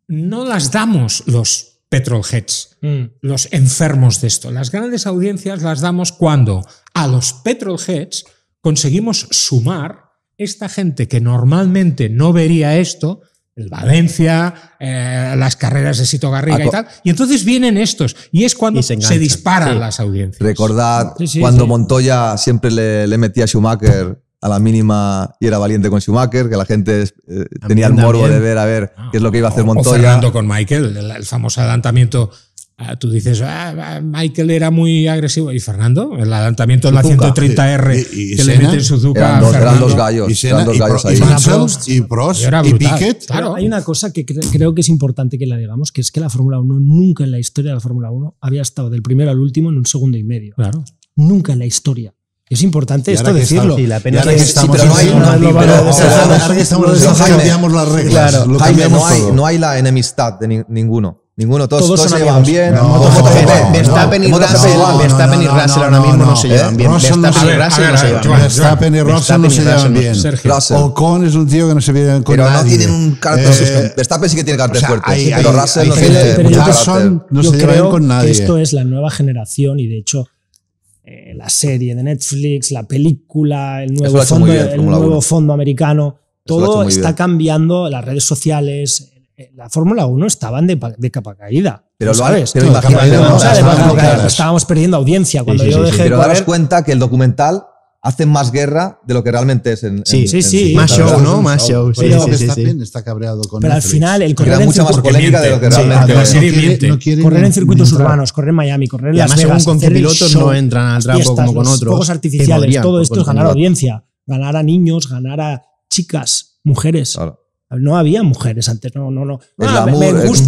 no las damos los petrolheads, los enfermos de esto. Las grandes audiencias las damos cuando a los petrolheads conseguimos sumar esta gente que normalmente no vería esto, el Valencia, las carreras de Sito Garriga y tal, y entonces vienen estos, y es cuando se disparan las audiencias. Recordad cuando Montoya siempre le metía a Schumacher a la mínima y era valiente con Schumacher, que la gente tenía el morbo de ver a ver qué es lo que iba a hacer Montoya. O Fernando con Michael, el famoso adelantamiento. Tú dices, Michael era muy agresivo. ¿Y Fernando? El adelantamiento en la 130R que le mete en Suzuka. Eran dos gallos. Y Prost y Piquet. Claro. Hay una cosa que creo que es importante que la digamos, que es que la Fórmula 1 nunca en la historia de la Fórmula 1 había estado del primero al último en 1,5 segundos. Claro. Nunca en la historia. Es importante esto decirlo. Sí, la pena que estamos cambiamos las reglas. No hay la enemistad de ninguno. Todos se llevan bien. Verstappen y Russell ahora mismo no se llevan bien. Verstappen y Russell no se llevan bien. Ocon es un tío que no se lleva con nadie. Pero no tienen un carácter. Verstappen sí que tiene carácter fuerte. Pero Russell no tiene mucho carácter. No se llevan con nadie. Esto es la nueva generación y de hecho la serie de Netflix, la película, el nuevo fondo americano, todo está cambiando, las redes sociales. La Fórmula 1 estaban de capa caída. Pero ¿sabes? Pero estábamos perdiendo audiencia cuando yo dejé de pero correr. daros cuenta que el documental hace más guerra de lo que realmente es en más show, ¿no? Más show. Está cabreado con pero al final el correr en mucha más polémica de lo que realmente correr en circuitos urbanos, correr en Miami, correr en Las Vegas, con qué pilotos no entran al trapo como con otros. Fuegos artificiales, todo esto es ganar audiencia, ganar a niños, ganar a chicas, mujeres. Claro. No había mujeres antes, no.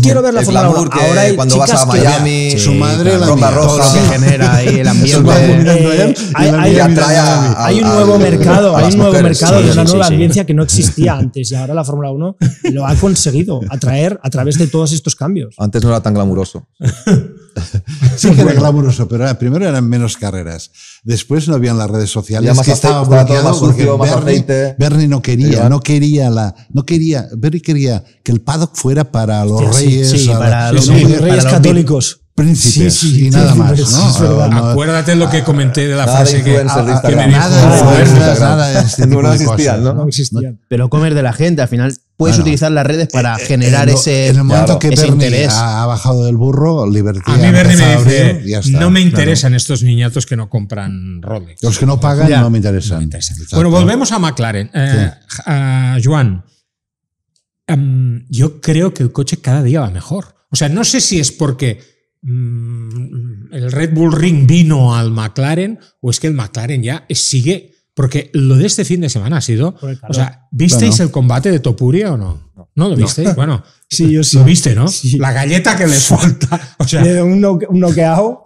Quiero ver la Fórmula 1. Ahora hay cuando vas a Miami, su madre la ropa roja, todo lo que genera ahí el ambiente. Hay un nuevo mercado, hay un nuevo mercado de una nueva sí. audiencia que no existía antes, y ahora la Fórmula 1 lo ha conseguido atraer a través de todos estos cambios. Antes no era tan glamuroso. Sí que era glamuroso, pero primero eran menos carreras. Después no habían las redes sociales, más que estaba todo bloqueado más porque sucio, más aceite. Bernie no quería Bernie quería que el paddock fuera para los reyes, para los reyes católicos. Príncipes y nada más, ¿no? Acuérdate lo que comenté de la frase que me dijo. Nada de este tipo no de existían, cosas, ¿no? existían. Pero comer de la gente, al final puedes utilizar las redes para generar ese En el momento que ese Bernie interés. ha bajado del burro, Liberty A mí Bernie me dice, ya está, no me interesan estos niñatos que no compran Rolex. Los que no pagan no me interesan. Bueno, volvemos a McLaren. Joan, yo creo que el coche cada día va mejor. O sea, no sé si es porque el Red Bull Ring vino al McLaren o es que el McLaren ya sigue, porque lo de este fin de semana ha sido, o sea, ¿visteis el combate de Topuria o no? ¿No lo visteis? Bueno, sí, yo sí. Lo viste, ¿no? Sí. La galleta que le suelta. O sea, un noqueado.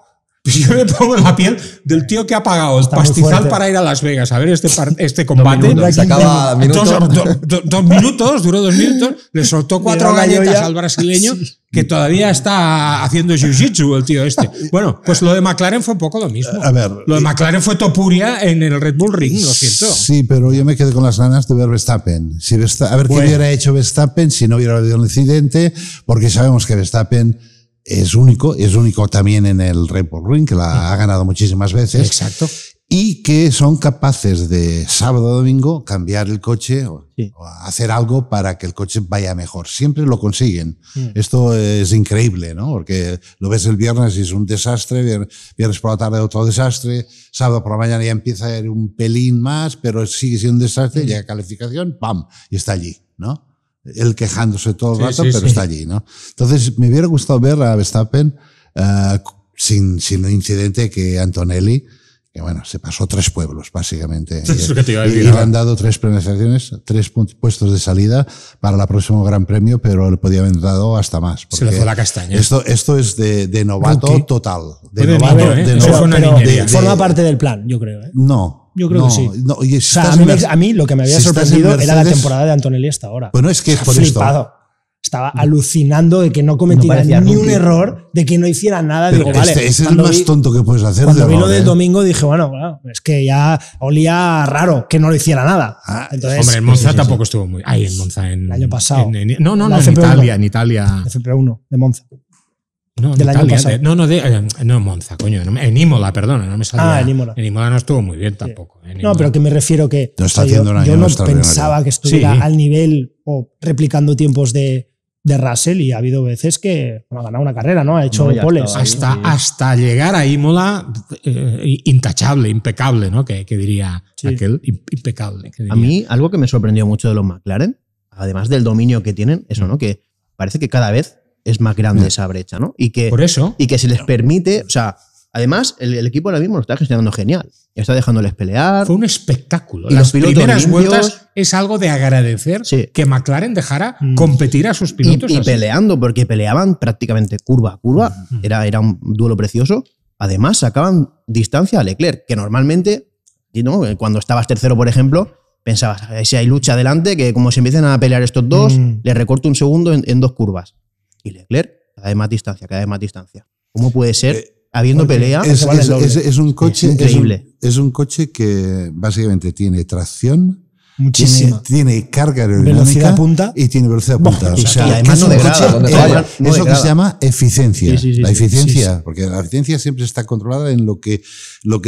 yo me pongo en la piel del tío que ha pagado el pastizal para ir a Las Vegas a ver este combate. Se acaba dos minutos, duró 2 minutos, le soltó 4 galletas al brasileño que todavía está haciendo jiu-jitsu el tío este. Bueno, pues lo de McLaren fue un poco lo mismo. A ver, lo de McLaren fue Topuria en el Red Bull Ring, lo siento. Sí, pero yo me quedé con las ganas de ver Verstappen. A ver qué hubiera hecho Verstappen si no hubiera habido un incidente, porque sabemos que Verstappen es único también en el Red Bull Ring, que la ha ganado muchísimas veces. Exacto. Y que son capaces de sábado o domingo cambiar el coche o hacer algo para que el coche vaya mejor. Siempre lo consiguen. Esto es increíble, ¿no? Porque lo ves el viernes y es un desastre, viernes por la tarde otro desastre, sábado por la mañana ya empieza a ir un pelín más, pero sigue siendo un desastre, llega a calificación, ¡pam! Y está allí, ¿no? Él quejándose todo el rato, pero está allí, ¿no? Entonces, me hubiera gustado ver a Verstappen sin el incidente que Antonelli, que bueno, se pasó 3 pueblos, básicamente. Y le han dado 3 penalizaciones, 3 puestos de salida para el próximo Gran Premio, pero le podía haber dado hasta más. Se le fue la castaña. Esto es de novato total. De novato. Forma parte del plan, yo creo. No. Yo creo que sí. No, o sea, a mí lo que me había sorprendido era la temporada de Antonelli hasta ahora. Bueno, es que es por flipado. esto. Estaba alucinando de que no cometiera ni un error, de que no hiciera nada. Digo, vale, es el más tonto que puedes hacer. Cuando vi lo del domingo dije, bueno, es que ya olía raro que no le hiciera nada. Entonces, hombre, en Monza tampoco estuvo muy... Ahí en Monza. El año pasado. No, en Italia. FP1 de Monza. No, del año pasado. No en Monza, coño. En Imola, perdona, no me salía. En Imola. En Imola no estuvo muy bien tampoco. No, pero que me refiero que yo no pensaba que estuviera al nivel o replicando tiempos de Russell, y ha habido veces que ha ganado una carrera, ¿no? Ha hecho poles. Hasta llegar a Imola, intachable, impecable, ¿no? Que diría aquel impecable. A mí, algo que me sorprendió mucho de los McLaren, además del dominio que tienen, eso, ¿no? Que parece que cada vez es más grande esa brecha, ¿no? Y que, por eso. Y que se les permite, o sea, además el equipo ahora mismo lo está gestionando genial. Está dejándoles pelear. Fue un espectáculo. Y las primeras vueltas es algo de agradecer que McLaren dejara competir a sus pilotos. Y peleando, porque peleaban prácticamente curva a curva. Era un duelo precioso. Además, sacaban distancia a Leclerc, que normalmente, ¿no? Cuando estabas tercero, por ejemplo, pensabas, si hay lucha adelante, que como se empiecen a pelear estos dos, le recorto un segundo en 2 curvas. Y Leclerc, cada vez más distancia. ¿Cómo puede ser, habiendo pelea? Es un coche increíble. Es un coche que básicamente tiene tracción, muchísima, tiene carga aerodinámica, velocidad punta y tiene velocidad punta. O sea, y además no degrada. Es lo que se llama eficiencia. La eficiencia, sí. Porque la eficiencia siempre está controlada en lo que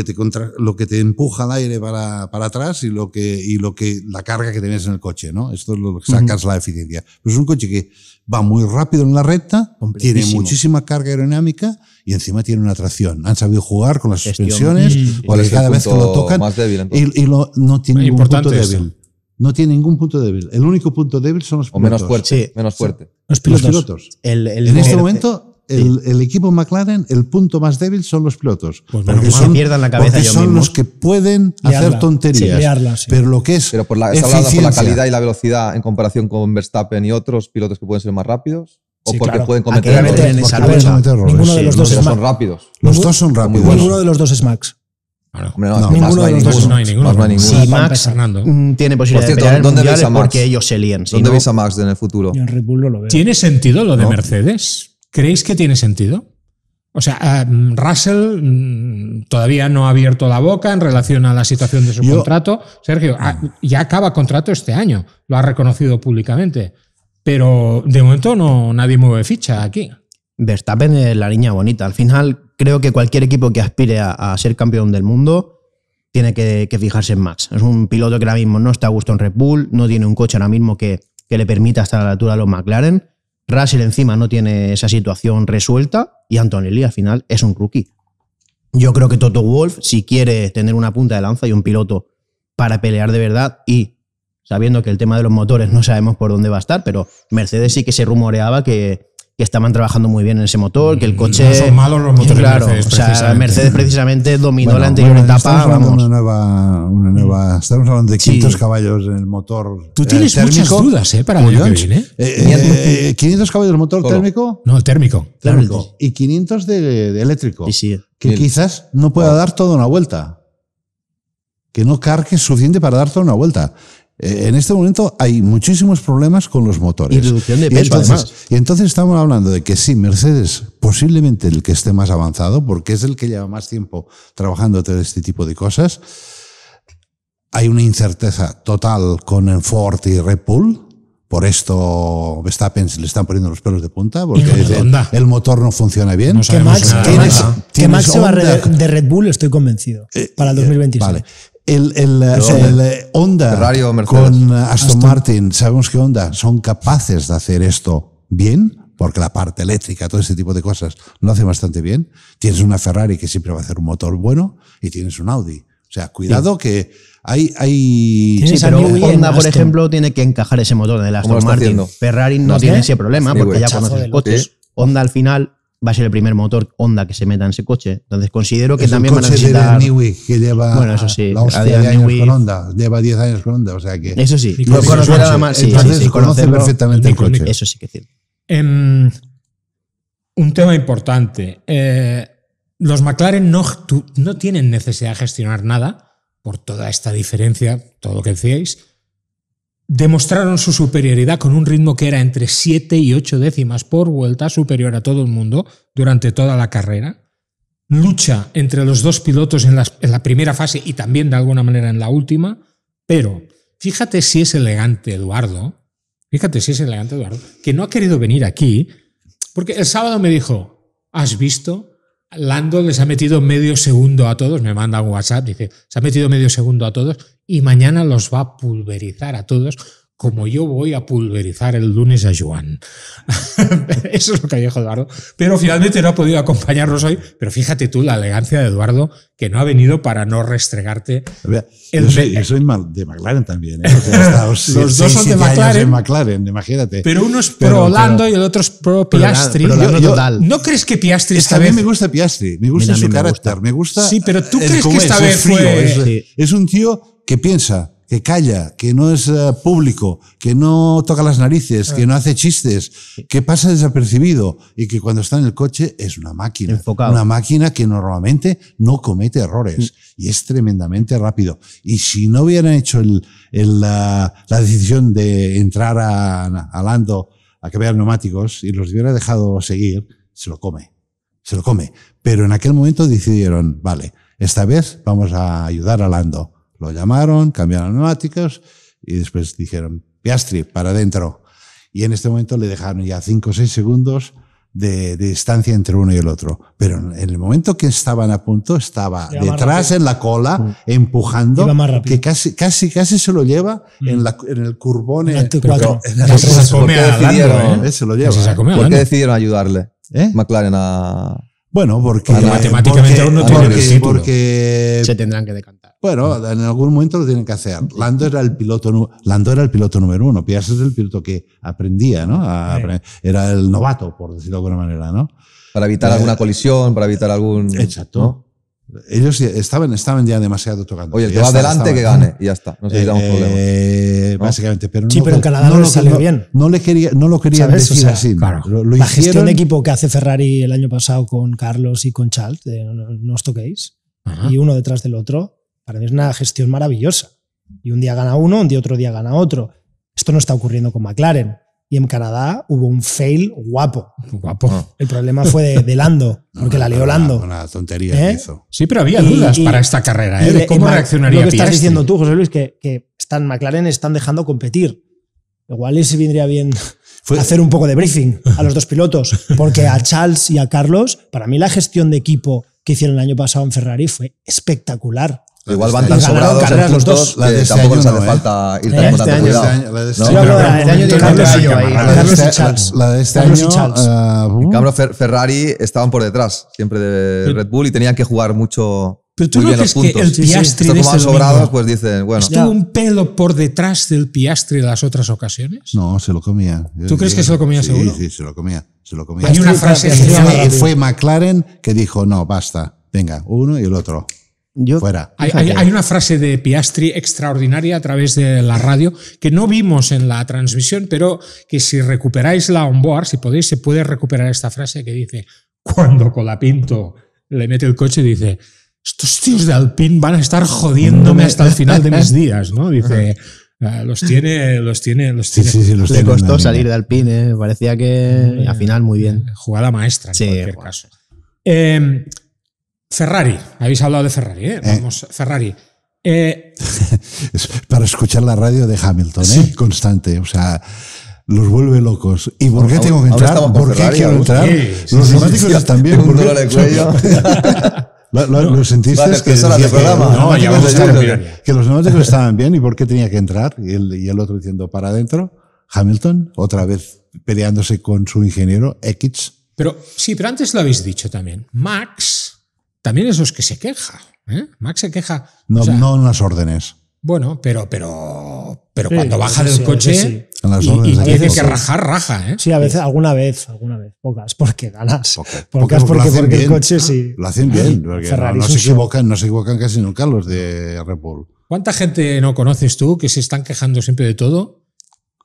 te empuja al aire para atrás y la carga que tienes en el coche, ¿no? Esto es lo que sacas la eficiencia. Pues es un coche que va muy rápido en la recta, tiene muchísima carga aerodinámica y encima tiene una tracción. Han sabido jugar con las suspensiones, cada vez que lo tocan, no tiene ningún punto débil. No tiene ningún punto débil. El único punto débil son los pilotos. Menos fuerte. Los pilotos. En este momento, el equipo McLaren, el punto más débil son los pilotos. Pues porque pierdan la cabeza porque ellos son mismos. los que pueden hacer tonterías. Pero lo que es Pero está hablando por la calidad y la velocidad en comparación con Verstappen y otros pilotos que pueden ser más rápidos. ¿O porque pueden cometer errores? Ninguno de los dos son rápidos. Los dos son rápidos. Ninguno de los dos es Max. Ninguno de los dos no hay ninguno. Si Max tiene posibilidad de pelear el mundial es porque ellos se lían. ¿Dónde veis a Max en el futuro? Yo en Red Bull no lo veo. ¿Tiene sentido lo de Mercedes? ¿Creéis que tiene sentido? O sea, Russell todavía no ha abierto la boca en relación a la situación de su contrato. Sergio, ya acaba contrato este año. Lo ha reconocido públicamente. Pero de momento nadie mueve ficha aquí. Verstappen es la niña bonita. Al final, creo que cualquier equipo que aspire a ser campeón del mundo tiene que fijarse en Max. Es un piloto que ahora mismo no está a gusto en Red Bull, no tiene un coche ahora mismo que le permita estar a la altura de los McLaren. Russell encima no tiene esa situación resuelta y Antonelli al final es un rookie. Yo creo que Toto Wolff, si quiere tener una punta de lanza y un piloto para pelear de verdad, y sabiendo que el tema de los motores no sabemos por dónde va a estar, pero Mercedes sí que se rumoreaba que estaban trabajando muy bien en ese motor, que el coche... No son malos los motores claro, de Mercedes, o sea, Mercedes precisamente dominó la anterior etapa. Estamos hablando de 500 caballos en el motor. Tú tienes muchas dudas para el año que viene. 500 caballos del motor térmico. No, el térmico. Y 500 de eléctrico. Sí. Que quizás no pueda dar toda una vuelta. Que no cargue suficiente para dar toda una vuelta. En este momento hay muchísimos problemas con los motores. Y reducción de peso, además. Y entonces estamos hablando de que sí, Mercedes posiblemente el que esté más avanzado, porque es el que lleva más tiempo trabajando todo este tipo de cosas. Hay una incerteza total con el Ford y Red Bull. Por esto Verstappen se le están poniendo los pelos de punta, porque el motor no funciona bien. No que Max se va de Red Bull, estoy convencido, para el 2026. Vale. El Honda con Aston Martin, sabemos que Honda son capaces de hacer esto bien, porque la parte eléctrica, todo ese tipo de cosas, lo hace bastante bien. Tienes una Ferrari que siempre va a hacer un motor bueno y tienes un Audi. O sea, cuidado que hay... Sí, pero Honda, por ejemplo, tiene que encajar ese motor en el Aston Martin. Ferrari no tiene ese problema porque ya conoce el coche. ¿Sí? Honda al final va a ser el primer motor Honda que se meta en ese coche. Entonces considero que también van a necesitar... De Newey, que lleva bueno, eso sí, la hostia de años con Honda. Lleva 10 años con Honda, o sea que... Eso sí. Lo conoce nada más. Sí, conoce perfectamente el coche. Eso sí que es cierto. Un tema importante. Los McLaren no tienen necesidad de gestionar nada por toda esta diferencia, todo lo que decíais. Demostraron su superioridad con un ritmo que era entre 7 y 8 décimas por vuelta, superior a todo el mundo durante toda la carrera. Lucha entre los dos pilotos en la primera fase y también de alguna manera en la última. Pero fíjate si es elegante Eduardo, que no ha querido venir aquí, porque el sábado me dijo, ¿has visto? Lando les ha metido medio segundo a todos, me manda un WhatsApp, dice, se ha metido medio segundo a todos y mañana los va a pulverizar a todos como yo voy a pulverizar el lunes a Joan. Eso es lo que dijo Eduardo. Pero finalmente no ha podido acompañarnos hoy. Pero fíjate tú la elegancia de Eduardo, que no ha venido para no restregarte. Yo soy de McLaren también. Los dos son de McLaren, imagínate. Pero uno es pro Lando y el otro es pro Piastri. ¿No crees que Piastri esta vez... A mí me gusta Piastri, me gusta su carácter, me gusta... Sí, pero ¿tú crees que esta vez fue...? Es un tío que piensa, que calla, que no es público, que no toca las narices, que no hace chistes, que pasa desapercibido y que cuando está en el coche es una máquina. Enfocado. Una máquina que normalmente no comete errores y es tremendamente rápido. Y si no hubieran hecho la decisión de entrar a Lando a cambiar neumáticos y los hubiera dejado seguir, se lo come. Pero en aquel momento decidieron, vale, esta vez vamos a ayudar a Lando. Lo llamaron, cambiaron neumáticos y después dijeron, Piastri, para adentro. Y en este momento le dejaron ya 5 o 6 segundos de distancia entre uno y el otro. Pero en el momento que estaban a punto, estaba detrás en la cola, empujando, que casi se lo lleva en el curbón. Se lo lleva. ¿Por qué decidieron ayudarle McLaren a...? Bueno, porque matemáticamente aún no tiene el título. Porque se tendrán que decantar. Bueno, en algún momento lo tienen que hacer. Lando era el piloto número 1. Piastri es el piloto que aprendía, ¿no? Era el novato, por decirlo de alguna manera, ¿no? Para evitar alguna colisión, para evitar algún... Exacto. ¿no? Ellos estaban ya demasiado tocando. Oye, el que va adelante que gane y ya está. No necesitamos problemas. Básicamente, pero sí, pero en Canadá no salió bien. No lo querían decir, o sea, así. Claro. La gestión de equipo que hace Ferrari el año pasado con Carlos y con Charles, de no os toquéis, y uno detrás del otro, para mí es una gestión maravillosa. Y un día gana uno, otro día gana otro. Esto no está ocurriendo con McLaren. Y en Canadá hubo un fail guapo. El problema fue de Lando, porque la lió Lando. Una tontería que hizo. Sí, pero había dudas para esta carrera, de cómo reaccionaría Piastri. Lo que estás diciendo tú, José Luis, que McLaren están dejando competir. Igual les vendría bien hacer un poco de briefing a los dos pilotos, porque a Charles y a Carlos, para mí la gestión de equipo que hicieron el año pasado en Ferrari fue espectacular. Igual van tan sobrados en puntos que tampoco les hace falta ir tan con tanto cuidado. La de este año, en cambio, Ferrari estaban por detrás siempre de Red Bull y tenían que jugar mucho. Pero tú no crees que el Piastri de como sobrados, pues dicen, bueno. ¿Estuvo un pelo por detrás del Piastri de las otras ocasiones? No, se lo comía. ¿Tú crees que se lo comía seguro? Sí, se lo comía. Hay una frase que fue McLaren que dijo, no, basta, venga, uno y el otro. Fuera. Hay una frase de Piastri extraordinaria a través de la radio que no vimos en la transmisión, pero que si recuperáis la onboard, si podéis, se puede recuperar esta frase que dice, cuando Colapinto le mete el coche, dice, estos tíos de Alpine van a estar jodiéndome hasta el final de mis días, ¿no? Dice, los tiene. Le costó salir de Alpine, parecía que al final muy bien. Jugada maestra en cualquier caso. Ferrari, habéis hablado de Ferrari, ¿eh? Vamos, Ferrari. Para escuchar la radio de Hamilton, constante, o sea, los vuelve locos. ¿Y por qué tengo que entrar? ¿Por qué quiero entrar? Los neumáticos están bien. Un dolor de cuello. ¿Lo sentisteis? Que los neumáticos estaban bien y por qué tenía que entrar. Y el otro diciendo para adentro. Hamilton, otra vez peleándose con su ingeniero, X. Pero sí, pero antes lo habéis dicho también. Max también es los que se queja. Max se queja. No, o sea, no en las órdenes. Bueno, pero cuando baja del coche y tiene que raja, ¿eh? Sí, a veces, alguna vez, pocas, porque ganas. Pocas porque el coche sí. Lo hacen bien, porque no se equivocan casi nunca los de Red Bull. ¿Cuánta gente no conoces tú que se están quejando siempre de todo?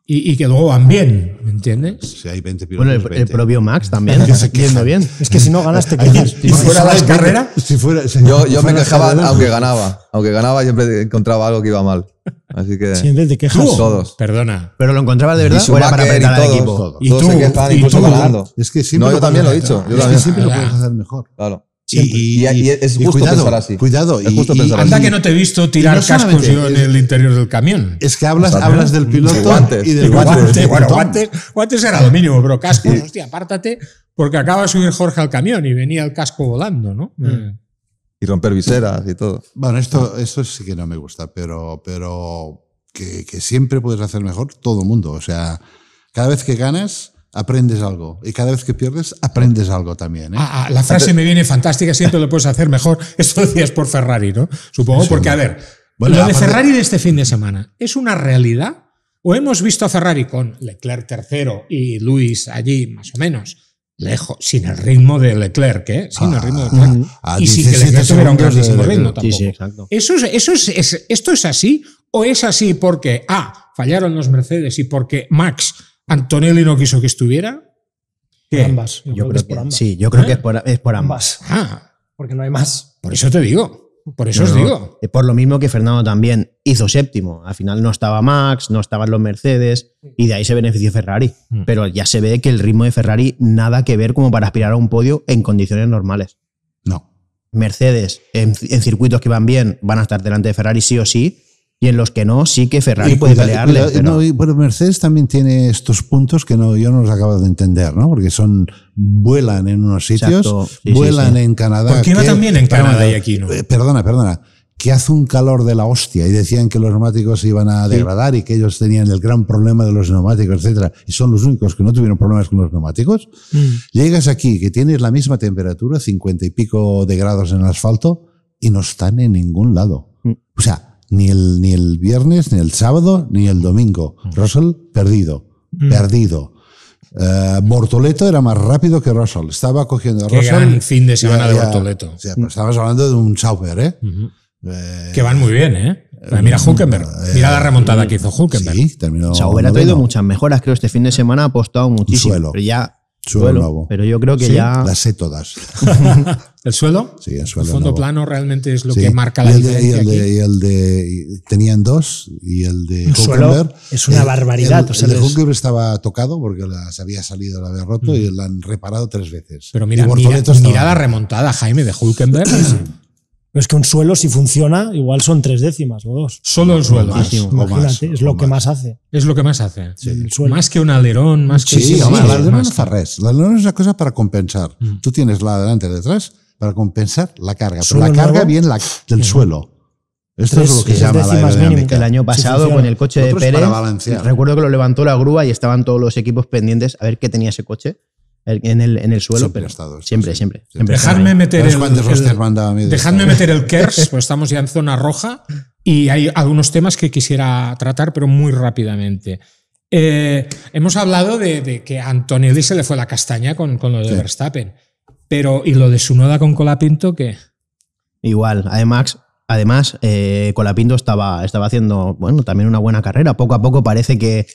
Y que luego van bien, ¿me entiendes? Sí, hay 20 pilotos. Bueno, el propio Max también. Yendo bien. Es que si no ganas te quejas. Si fuera la carrera. Yo me quejaba aunque ganaba. Aunque ganaba siempre encontraba algo que iba mal. Así que. Siempre te quejas. Todos. Perdona. Pero lo encontraba de verdad o era para apretar al equipo. Todos se quejaban incluso ganando. Es que no, yo también lo he dicho. Es que siempre lo puedes hacer mejor. Claro. Y es justo pensar así. Cuidado. Es justo pensar anda así. que no te he visto tirar cascos yo en el interior del camión. Es que hablas del piloto guantes. y del guante. Bueno, guantes era lo mínimo, pero cascos, hostia, apártate, porque acaba de subir Jorge al camión y venía el casco volando, ¿no? Y romper viseras y todo. Bueno, esto sí que no me gusta, pero que siempre puedes hacer mejor todo el mundo. O sea, cada vez que ganas aprendes algo y cada vez que pierdes aprendes algo también, ¿eh? La frase me viene fantástica, siempre lo puedes hacer mejor. Esto decías por Ferrari, ¿no? Supongo, sí, porque a ver, bueno, lo de Ferrari de este fin de semana, ¿es una realidad? ¿O hemos visto a Ferrari con Leclerc tercero y Luis allí más o menos lejos, sin el ritmo de Leclerc, ¿eh? Sin el ritmo de Leclerc. Y sin que Leclerc tuviera un grandísimo ritmo tampoco. Sí, exacto. ¿Esto es así? ¿O es así porque fallaron los Mercedes y porque Max Antonelli no quiso que estuviera? ¿Qué? Ambas. Yo creo que es por ambas. Sí, yo creo que es por ambas. Porque no hay más. Por eso te digo. Por eso os digo. Por lo mismo que Fernando también hizo séptimo. Al final no estaba Max, no estaban los Mercedes y de ahí se benefició Ferrari. Pero ya se ve que el ritmo de Ferrari nada que ver como para aspirar a un podio en condiciones normales. No. Mercedes en circuitos que van bien van a estar delante de Ferrari sí o sí. Y en los que no, sí que Ferrari puede pelearle. Pero Mercedes también tiene estos puntos que yo no los acabo de entender, ¿no? Porque vuelan en unos sitios, vuelan en Canadá. ¿Por qué va también en Canadá y aquí no? Perdona. Que hace un calor de la hostia y decían que los neumáticos iban a degradar y que ellos tenían el gran problema de los neumáticos, etcétera, y son los únicos que no tuvieron problemas con los neumáticos. Llegas aquí, que tienes la misma temperatura, 50 y pico de grados en el asfalto, y no están en ningún lado. O sea, ni el viernes, ni el sábado, ni el domingo. Russell, perdido. Bortoleto era más rápido que Russell. Estaba cogiendo a Qué Russell. gran fin de semana de Bortoleto. O sea, pues estamos hablando de un Sauber, ¿eh? Que van muy bien, ¿eh? Mira Hülkenberg. Mira la remontada que hizo Hülkenberg. Sí, terminó. Sauber ha traído muchas mejoras, creo, este fin de semana ha apostado muchísimo. Suelo. Pero ya. Suelo nuevo. Pero yo creo que Sí, ya. las sé todas. ¿El suelo? Sí, el suelo. El fondo nuevo. plano realmente es lo Sí. que marca la diferencia. Tenían dos, y el de suelo Hülkenberg. es una barbaridad. El de Hülkenberg estaba tocado porque se había salido, lo había roto y lo han reparado 3 veces. Pero mira, Y Bortoleto mira estaba- la remontada, Jaime, de Hülkenberg. Pero es que un suelo, si funciona, igual son 3 décimas o 2. Solo el suelo. más. Imagínate, es lo que más hace. Es lo que más hace. El suelo. Más que un alerón, más que... Sí, hombre, sí, l'alerón más no fa res. L'alerón es una cosa para compensar. Tú tienes la delante y detrás para compensar la carga. Pero Suelo la carga nuevo. viene del suelo. Esto es lo que Tres se llama la décimas aerodinámica. mínimo. El año pasado, funciona. con el coche de Nosotros Pérez, para balancear. recuerdo que lo levantó la grúa y estaban todos los equipos pendientes a ver qué tenía ese coche en el suelo. Siempre Pero ha estado esto, siempre, sí. siempre. Sí. siempre Dejadme estaban ahí. meter ¿Sabes cuántos hostias me han dado a mí de dejadme esto? meter el KERS, pues estamos ya en zona roja y hay algunos temas que quisiera tratar, pero muy rápidamente. Hemos hablado de que a Antonelli se le fue la castaña con lo de Sí. Verstappen. Pero, ¿y lo de Tsunoda con Colapinto qué? Igual, además Colapinto estaba haciendo, bueno, también una buena carrera. Poco a poco parece que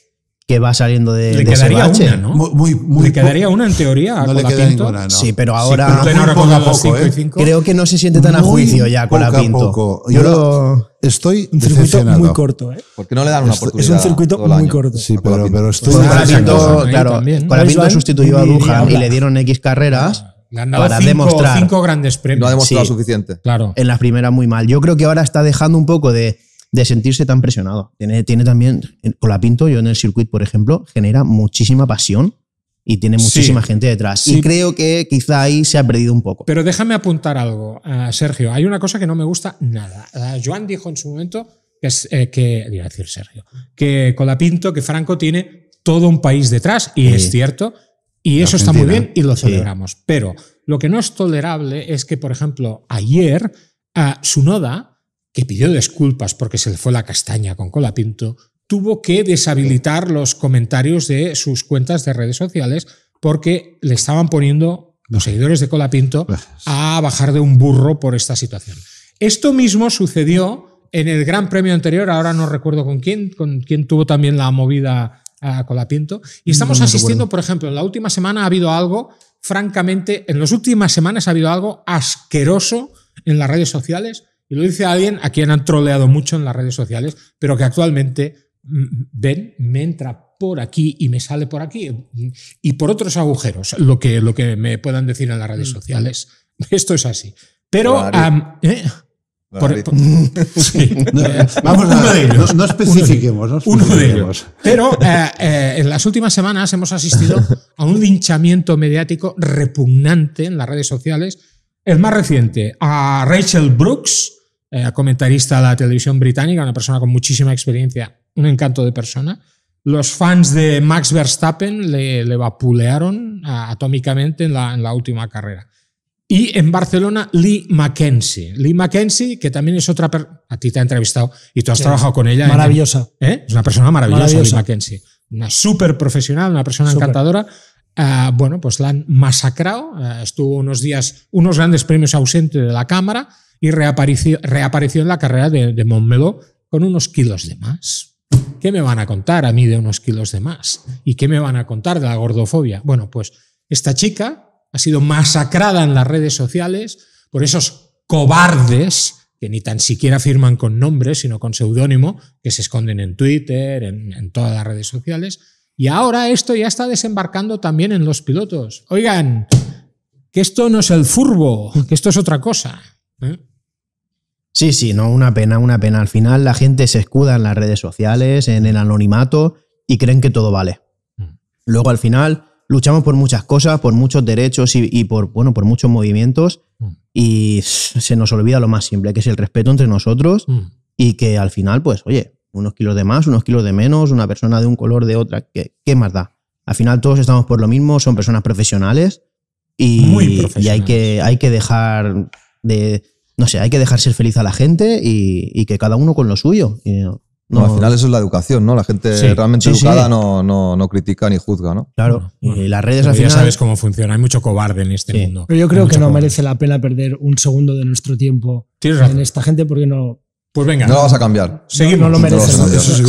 va saliendo de Le ese quedaría bache. una, ¿no? Muy Le quedaría una en teoría a No le queda Colapinto. ninguna, no. Sí, pero Sí, ahora Coulthard ahora poco con a los poco, 5 y ¿eh? 5. creo que no se siente tan a Muy juicio ya poco a Colapinto. poco. Yo Yo estoy Un circuito decepcionado. muy corto, ¿eh? ¿Por qué no le dan una Es un oportunidad? Es un circuito todo el muy año? corto. Sí, A pero Colapinto. estoy Pues Colapinto, Colapinto, claro, también. Colapinto ¿Vais, sustituyó a Iván? Duhan y Habla. le dieron X carreras Le han dado para 5 demostrar. grandes premios. No ha demostrado Sí. suficiente. Claro. en las primeras muy mal. Yo creo que ahora está dejando un poco de sentirse tan presionado. Tiene también, Colapinto, yo en el circuit, por ejemplo, genera muchísima pasión y tiene muchísima gente detrás. Sí. Y creo que quizá ahí se ha perdido un poco. Pero déjame apuntar algo, Sergio. Hay una cosa que no me gusta nada. Joan dijo en su momento iba a decir Sergio, que Colapinto, que Franco tiene todo un país detrás, y Sí. es cierto, y eso está muy Argentina. bien y lo Sí. celebramos. Pero lo que no es tolerable es que, por ejemplo, ayer Tsunoda, que pidió disculpas porque se le fue la castaña con Colapinto, tuvo que deshabilitar los comentarios de sus cuentas de redes sociales porque le estaban poniendo los seguidores de Colapinto a bajar de un burro por esta situación. Esto mismo sucedió en el Gran Premio anterior, ahora no recuerdo con quién tuvo también la movida a Colapinto. Y estamos asistiendo, por ejemplo, en la última semana ha habido algo, francamente, en las últimas semanas ha habido algo asqueroso en las redes sociales, y lo dice alguien a quien han troleado mucho en las redes sociales, pero que actualmente me entra por aquí y me sale por aquí y por otros agujeros, lo que me puedan decir en las redes sociales. Esto es así. Pero sí. Vamos Uno de ellos. no especifiquemos. Uno de ellos. Pero en las últimas semanas hemos asistido a un linchamiento mediático repugnante en las redes sociales. El más reciente, a Rachel Brooks, comentarista de la televisión británica, una persona con muchísima experiencia, un encanto de persona. Los fans de Max Verstappen le vapulearon atómicamente en la última carrera. Y en Barcelona, Lee Mackenzie. Lee Mackenzie, que también es otra persona. A ti te ha entrevistado y tú has trabajado con ella. Maravillosa. Es una persona maravillosa, Maravillosa. Lee Mackenzie. Una súper profesional, una persona encantadora. Bueno, pues la han masacrado. Estuvo unos grandes premios ausente de la cámara y reapareció en la carrera de Montmeló con unos kilos de más. ¿Qué me van a contar a mí de unos kilos de más? ¿Y qué me van a contar de la gordofobia? Bueno, pues esta chica ha sido masacrada en las redes sociales por esos cobardes que ni tan siquiera firman con nombre, sino con seudónimo, que se esconden en Twitter, en todas las redes sociales. Y ahora esto ya está desembarcando también en los pilotos. Oigan, que esto no es el furbo, que esto es otra cosa. Sí, no, una pena. Al final la gente se escuda en las redes sociales, en el anonimato y creen que todo vale. Luego al final luchamos por muchas cosas, por muchos derechos y por muchos movimientos y se nos olvida lo más simple, que es el respeto entre nosotros y que al final, pues, oye, unos kilos de más, unos kilos de menos, una persona de un color, de otra, ¿qué más da? Al final todos estamos por lo mismo, son personas profesionales y, Muy profesionales. y hay que dejar de... No sé, hay que dejar ser feliz a la gente y que cada uno con lo suyo. Y No, al final eso es la educación, ¿no? La gente realmente educada no critica ni juzga, ¿no? Claro. Y las redes al final... Ya sabes cómo funciona. Hay mucho cobarde en este mundo. Pero yo creo que no merece la pena perder un segundo de nuestro tiempo en esta gente porque no... Pues venga. No la vas a cambiar. Seguimos. No lo merece.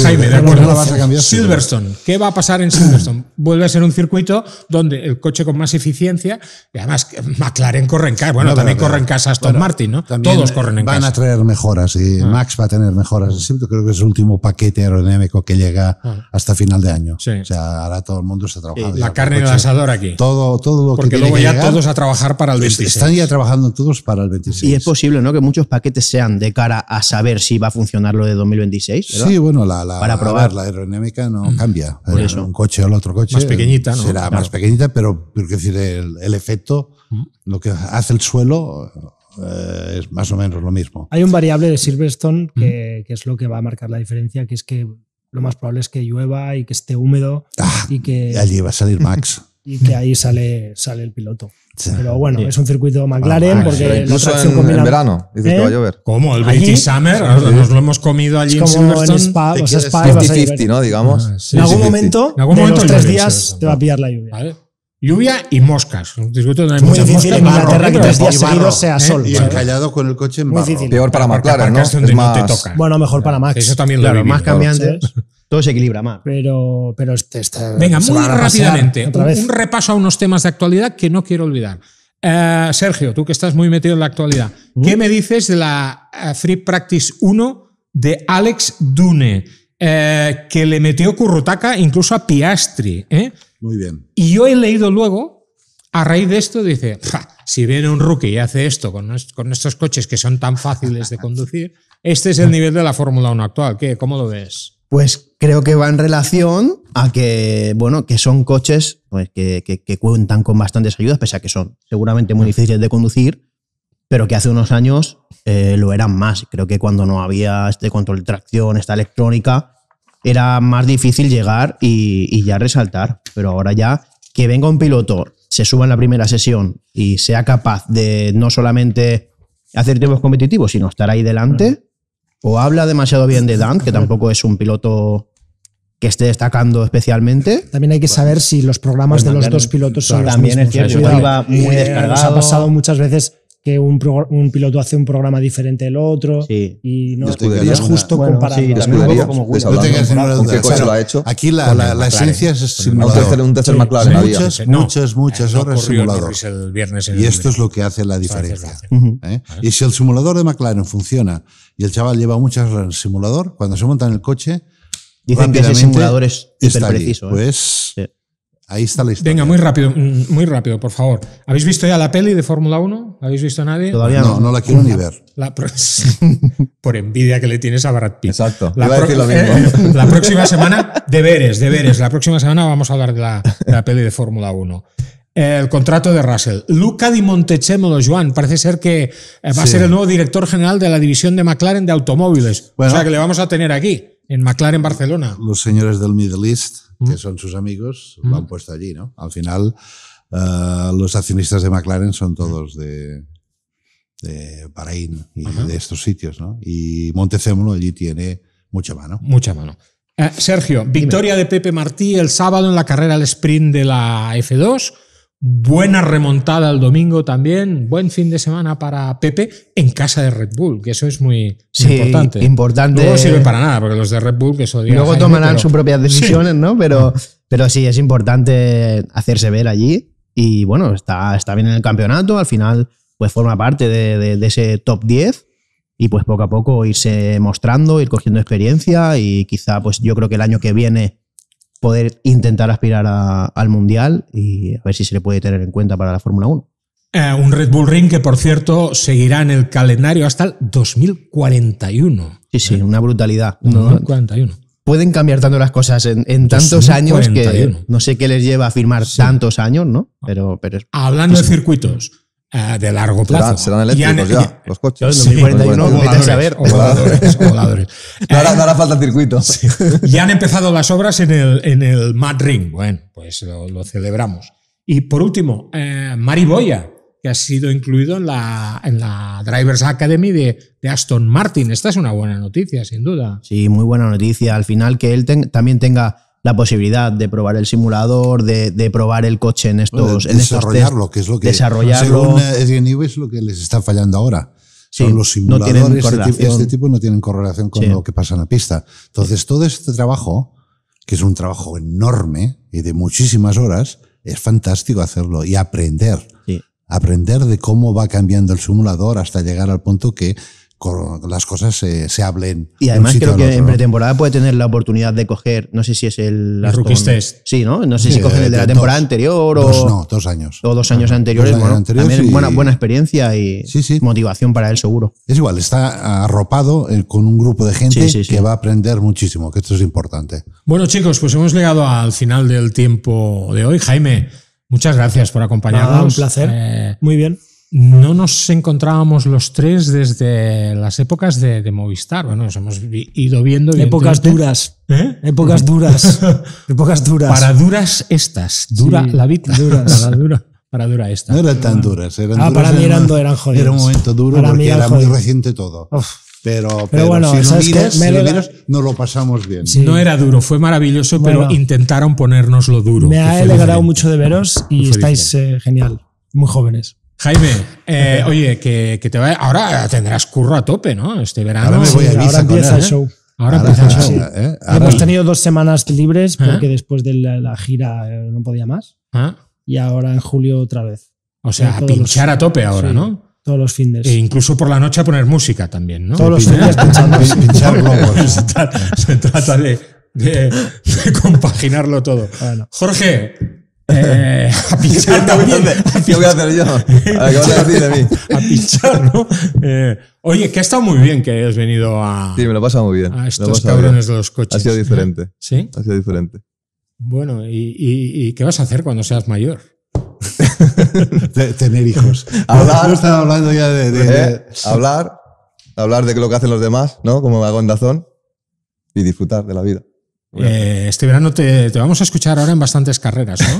Jaime, de acuerdo. No la vas a cambiar. Silverstone. ¿Qué va a pasar en Silverstone? Vuelve a ser un circuito donde el coche con más eficiencia, y además McLaren corre en casa. Bueno, también corre en casa Aston Martin, ¿no? Todos corren en casa. Van a traer mejoras y Max va a tener mejoras. Siempre creo que es el último paquete aerodinámico que llega hasta final de año. Sí. O sea, ahora todo el mundo está trabajando. La carne del asador aquí. Todo lo porque que luego ya llegar, todos a trabajar para el 26. Están ya trabajando todos para el 26. Y es posible, ¿no? Que muchos paquetes sean de cara a saber si va a funcionar lo de 2026, ¿verdad? Sí, bueno, para probar. La aerodinámica no cambia. Por eso. Un coche o el otro coche más pequeñita, ¿no? Será más pequeñita, pero quiero decir, el efecto, lo que hace el suelo es más o menos lo mismo. Hay un variable de Silverstone que es lo que va a marcar la diferencia, que es que lo más probable es que llueva y que esté húmedo y allí va a salir Max. Y que ahí sale el piloto. Sí. Pero bueno, es un circuito McLaren porque incluso en verano dices que va a llover. ¿Cómo? El British Summer nos lo hemos comido allí en Silverstone. En Spa, o sea, Spa 50-50, ¿no? Digamos. En algún momento de los 3 días te va a pillar la lluvia. ¿Vale? Lluvia y moscas. Un circuito donde hay muy muchas difícil moscas. en Inglaterra que 3 días seguidos sea sol. Y encallado con el coche en barro. Muy difícil. Peor para McLaren, ¿no? Es más... Bueno, mejor para Max. Eso también lo claro, más cambiantes. Todo se equilibra más. Pero venga, muy rápidamente, un repaso a unos temas de actualidad que no quiero olvidar. Sergio, tú que estás muy metido en la actualidad, ¿qué me dices de la Free Practice 1 de Alex Dune? Que le metió currutaca incluso a Piastri. Muy bien. Y yo he leído luego, a raíz de esto, dice, si viene un rookie y hace esto con estos coches que son tan fáciles de conducir, este es el nivel de la Fórmula 1 actual. ¿Cómo lo ves? Pues creo que va en relación a que, bueno, que son coches pues, que cuentan con bastantes ayudas, pese a que son seguramente muy difíciles de conducir, pero que hace unos años lo eran más. Creo que cuando no había este control de tracción, esta electrónica, era más difícil llegar y ya resaltar. Pero ahora ya que venga un piloto, se suba en la primera sesión y sea capaz de no solamente hacer tiempos competitivos, sino estar ahí delante... O habla demasiado bien de Dan, que tampoco es un piloto que esté destacando especialmente. También hay que saber si los programas de los dos pilotos son los mismos. También es cierto, iba muy descargado. Nos ha pasado muchas veces que un piloto hace un programa diferente del otro y no es justo compararlo. ¿Con qué coche lo ha hecho? Aquí la esencia es simulador. Un tercer McLaren había. Muchas horas simulador. Y esto es lo que hace la diferencia. Y si el simulador de McLaren funciona y el chaval lleva muchas horas en el simulador, cuando se monta en el coche, dicen que ese simulador es hiper preciso. Pues ahí está la historia. Venga, muy rápido, por favor. ¿Habéis visto ya la peli de Fórmula 1? ¿La habéis visto nadie? Todavía no la quiero ni ver. Por envidia que le tienes a Brad Pitt. Exacto. Iba a decir lo mismo. La próxima semana, deberes. La próxima semana vamos a hablar de la peli de Fórmula 1. El contrato de Russell. Luca Di Montecemolo, Joan, parece ser que va a ser el nuevo director general de la división de McLaren de automóviles. Bueno, o sea que le vamos a tener aquí, en McLaren Barcelona. Los señores del Middle East, que son sus amigos, lo han puesto allí, ¿no? Al final, los accionistas de McLaren son todos de Bahrein y de estos sitios, ¿no? Y Montecemolo allí tiene mucha mano. Mucha mano. Sergio, victoria de Pepe Martí el sábado en la carrera al sprint de la F2. Buena remontada el domingo también. Buen fin de semana para Pepe en casa de Red Bull, que eso es muy importante. No sirve para nada, porque los de Red Bull, que eso diga luego tomarán sus propias decisiones, ¿no? Pero sí, es importante hacerse ver allí. Y bueno, está bien en el campeonato. Al final, pues forma parte de ese top 10. Y pues poco a poco irse mostrando, ir cogiendo experiencia. Y quizá, pues yo creo que el año que viene poder intentar aspirar al Mundial y a ver si se le puede tener en cuenta para la Fórmula 1. Un Red Bull Ring que, por cierto, seguirá en el calendario hasta el 2041. Sí, una brutalidad. 2041. Pueden cambiar tanto las cosas en tantos años que no sé qué les lleva a firmar tantos años, ¿no? Pero hablando de circuitos de largo plazo. Serán eléctricos ya los coches. En 2041, voladores. No hará falta el circuito. Sí. Ya han empezado las obras en el Mad Ring. Bueno, pues lo celebramos. Y por último, Mari Boya, que ha sido incluido en la Drivers Academy de Aston Martin. Esta es una buena noticia, sin duda. Sí, muy buena noticia. Al final que él también tenga la posibilidad de probar el simulador, de probar el coche en estos desarrollarlo, que es lo que desarrollarlo. Según Adrian Newey es lo que les está fallando ahora. Sí, son los simuladores, no tienen correlación. este tipo no tienen correlación con lo que pasa en la pista. Entonces, todo este trabajo, que es un trabajo enorme y de muchísimas horas, es fantástico hacerlo y aprender. Sí. Aprender de cómo va cambiando el simulador hasta llegar al punto que las cosas se hablen. Y además creo que en pretemporada puede tener la oportunidad de coger, no sé si es el Rookie Test. Sí, ¿no? No sé si cogen el de la temporada anterior o 2 años. O 2 años anteriores. También buena experiencia y motivación para él seguro. Es igual, está arropado con un grupo de gente que va a aprender muchísimo, que esto es importante. Bueno, chicos, pues hemos llegado al final del tiempo de hoy. Jaime, muchas gracias por acompañarnos. Un placer. Muy bien. No nos encontrábamos los tres desde las épocas de Movistar. Bueno, nos hemos ido viendo. Épocas duras. Épocas duras. Épocas duras. Para duras estas. Dura la vida. Duras. Para dura esta. No eran tan duras. Para mí eran jodidas. Era un momento duro para porque era muy reciente todo. Pero bueno, si lo miras, nos lo pasamos bien. Sí. No era duro, fue maravilloso, pero intentaron ponernoslo duro. Me ha alegrado mucho de veros y estáis genial. Muy jóvenes. Jaime, oye, que te vaya. Ahora tendrás curro a tope, ¿no? Este verano. Ahora me voy a Ibiza. Ahora empieza el show. Ahora empieza el show. Sí. Hemos tenido 2 semanas libres porque después de la gira no podía más. Y ahora en julio otra vez. O sea, a pinchar a tope ahora, ¿no? Todos los fines. E incluso por la noche a poner música también, ¿no? Todos los fines pinchando. Pinchar globos. Se trata de compaginarlo todo. Bueno. Jorge. A pinchar también. ¿Qué voy a hacer yo? ¿Qué vas a decir de mí? A pinchar, ¿no? Oye, que ha estado muy bien que hayas venido a. Sí, me lo he pasado muy bien. A estos cabrones de los coches. Ha sido diferente. ¿Sí? Ha sido diferente. Bueno, ¿y qué vas a hacer cuando seas mayor? Tener hijos. Hablar. Estaba hablando ya de hablar de lo que hacen los demás, ¿no? Como hago en Dazón. Y disfrutar de la vida. Este verano te vamos a escuchar ahora en bastantes carreras, ¿no?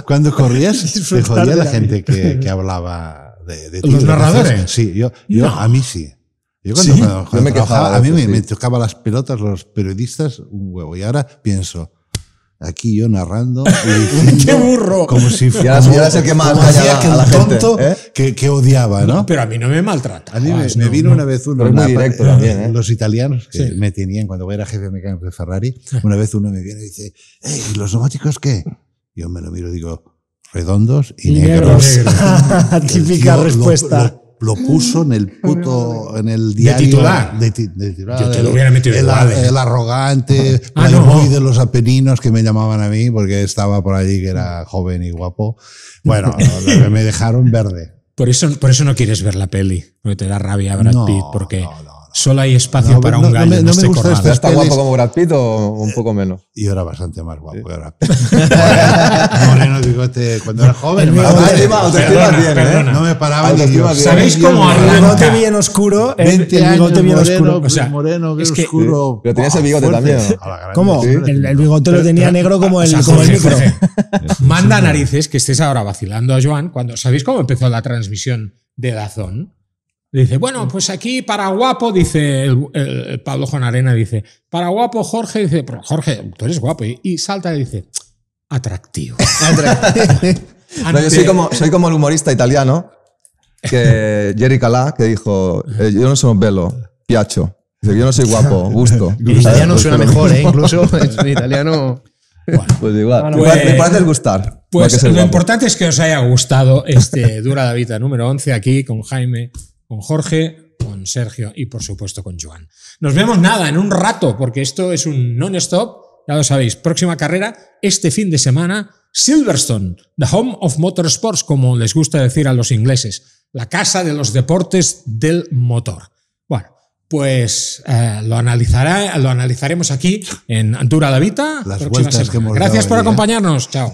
Cuando corrías, te jodía la gente que hablaba de ti. ¿Los narradores? Sí, a mí sí. Yo cuando trabajaba, a mí me tocaba las pelotas los periodistas un huevo. Y ahora pienso, aquí yo narrando y ¡qué burro! Como si fuera el que más hacía que el tonto que odiaba, ¿no? Pero a mí no me maltrata. A mí me vino una vez uno, muy directo también, los italianos que me tenían cuando era jefe mecánico de Ferrari, una vez uno me viene y dice, ¿y los neumáticos qué? Yo me lo miro y digo, redondos y negros. Típica respuesta. Lo puso en el diario. De titular. Yo te lo hubiera metido igual. El arrogante, playboy de los Apeninos que me llamaban a mí porque estaba por allí que era joven y guapo. Bueno, me dejaron verde. Por eso no quieres ver la peli, porque te da rabia Brad Pitt, porque solo hay espacio No, para no, un gallo. no me gusta corral. ¿Está guapo como Brad Pitt o un poco menos? Yo era bastante más guapo. Moreno, bigote. Cuando era joven. No me paraba ni yo. ¿Sabéis cómo El bigote bien oscuro. El bigote bien oscuro. O sea, moreno, bien es que- oscuro. Pero tenías el bigote también, ¿no? ¿Cómo? Sí. El bigote lo tenía negro como el Jorge, micro. Jorge, manda narices que estés ahora vacilando a Joan cuando. ¿Sabéis cómo empezó la transmisión de Dazón? Dice, bueno, pues aquí para guapo, dice el Pablo Juan Arena, dice, para guapo Jorge, dice, pero Jorge, tú eres guapo. Y salta y dice, atractivo. No, yo soy como el humorista italiano, que Jerry Calà, que dijo, yo no soy bello, piaccio. Dice, yo no soy guapo, gusto. En italiano suena mejor, incluso en italiano. Bueno, pues igual. Bueno, Lo importante es gustar. Pues lo importante es que os haya gustado este Dura la Vida número 11 aquí con Jaime, con Jorge, con Sergio y por supuesto con Joan. Nos vemos en un rato, porque esto es un non-stop, ya lo sabéis. Próxima carrera, este fin de semana, Silverstone, the home of motorsports, como les gusta decir a los ingleses, la casa de los deportes del motor. Bueno, pues lo analizaremos aquí en Dura la Vida. Las vueltas que hemos Gracias dado por hoy, acompañarnos. Chao.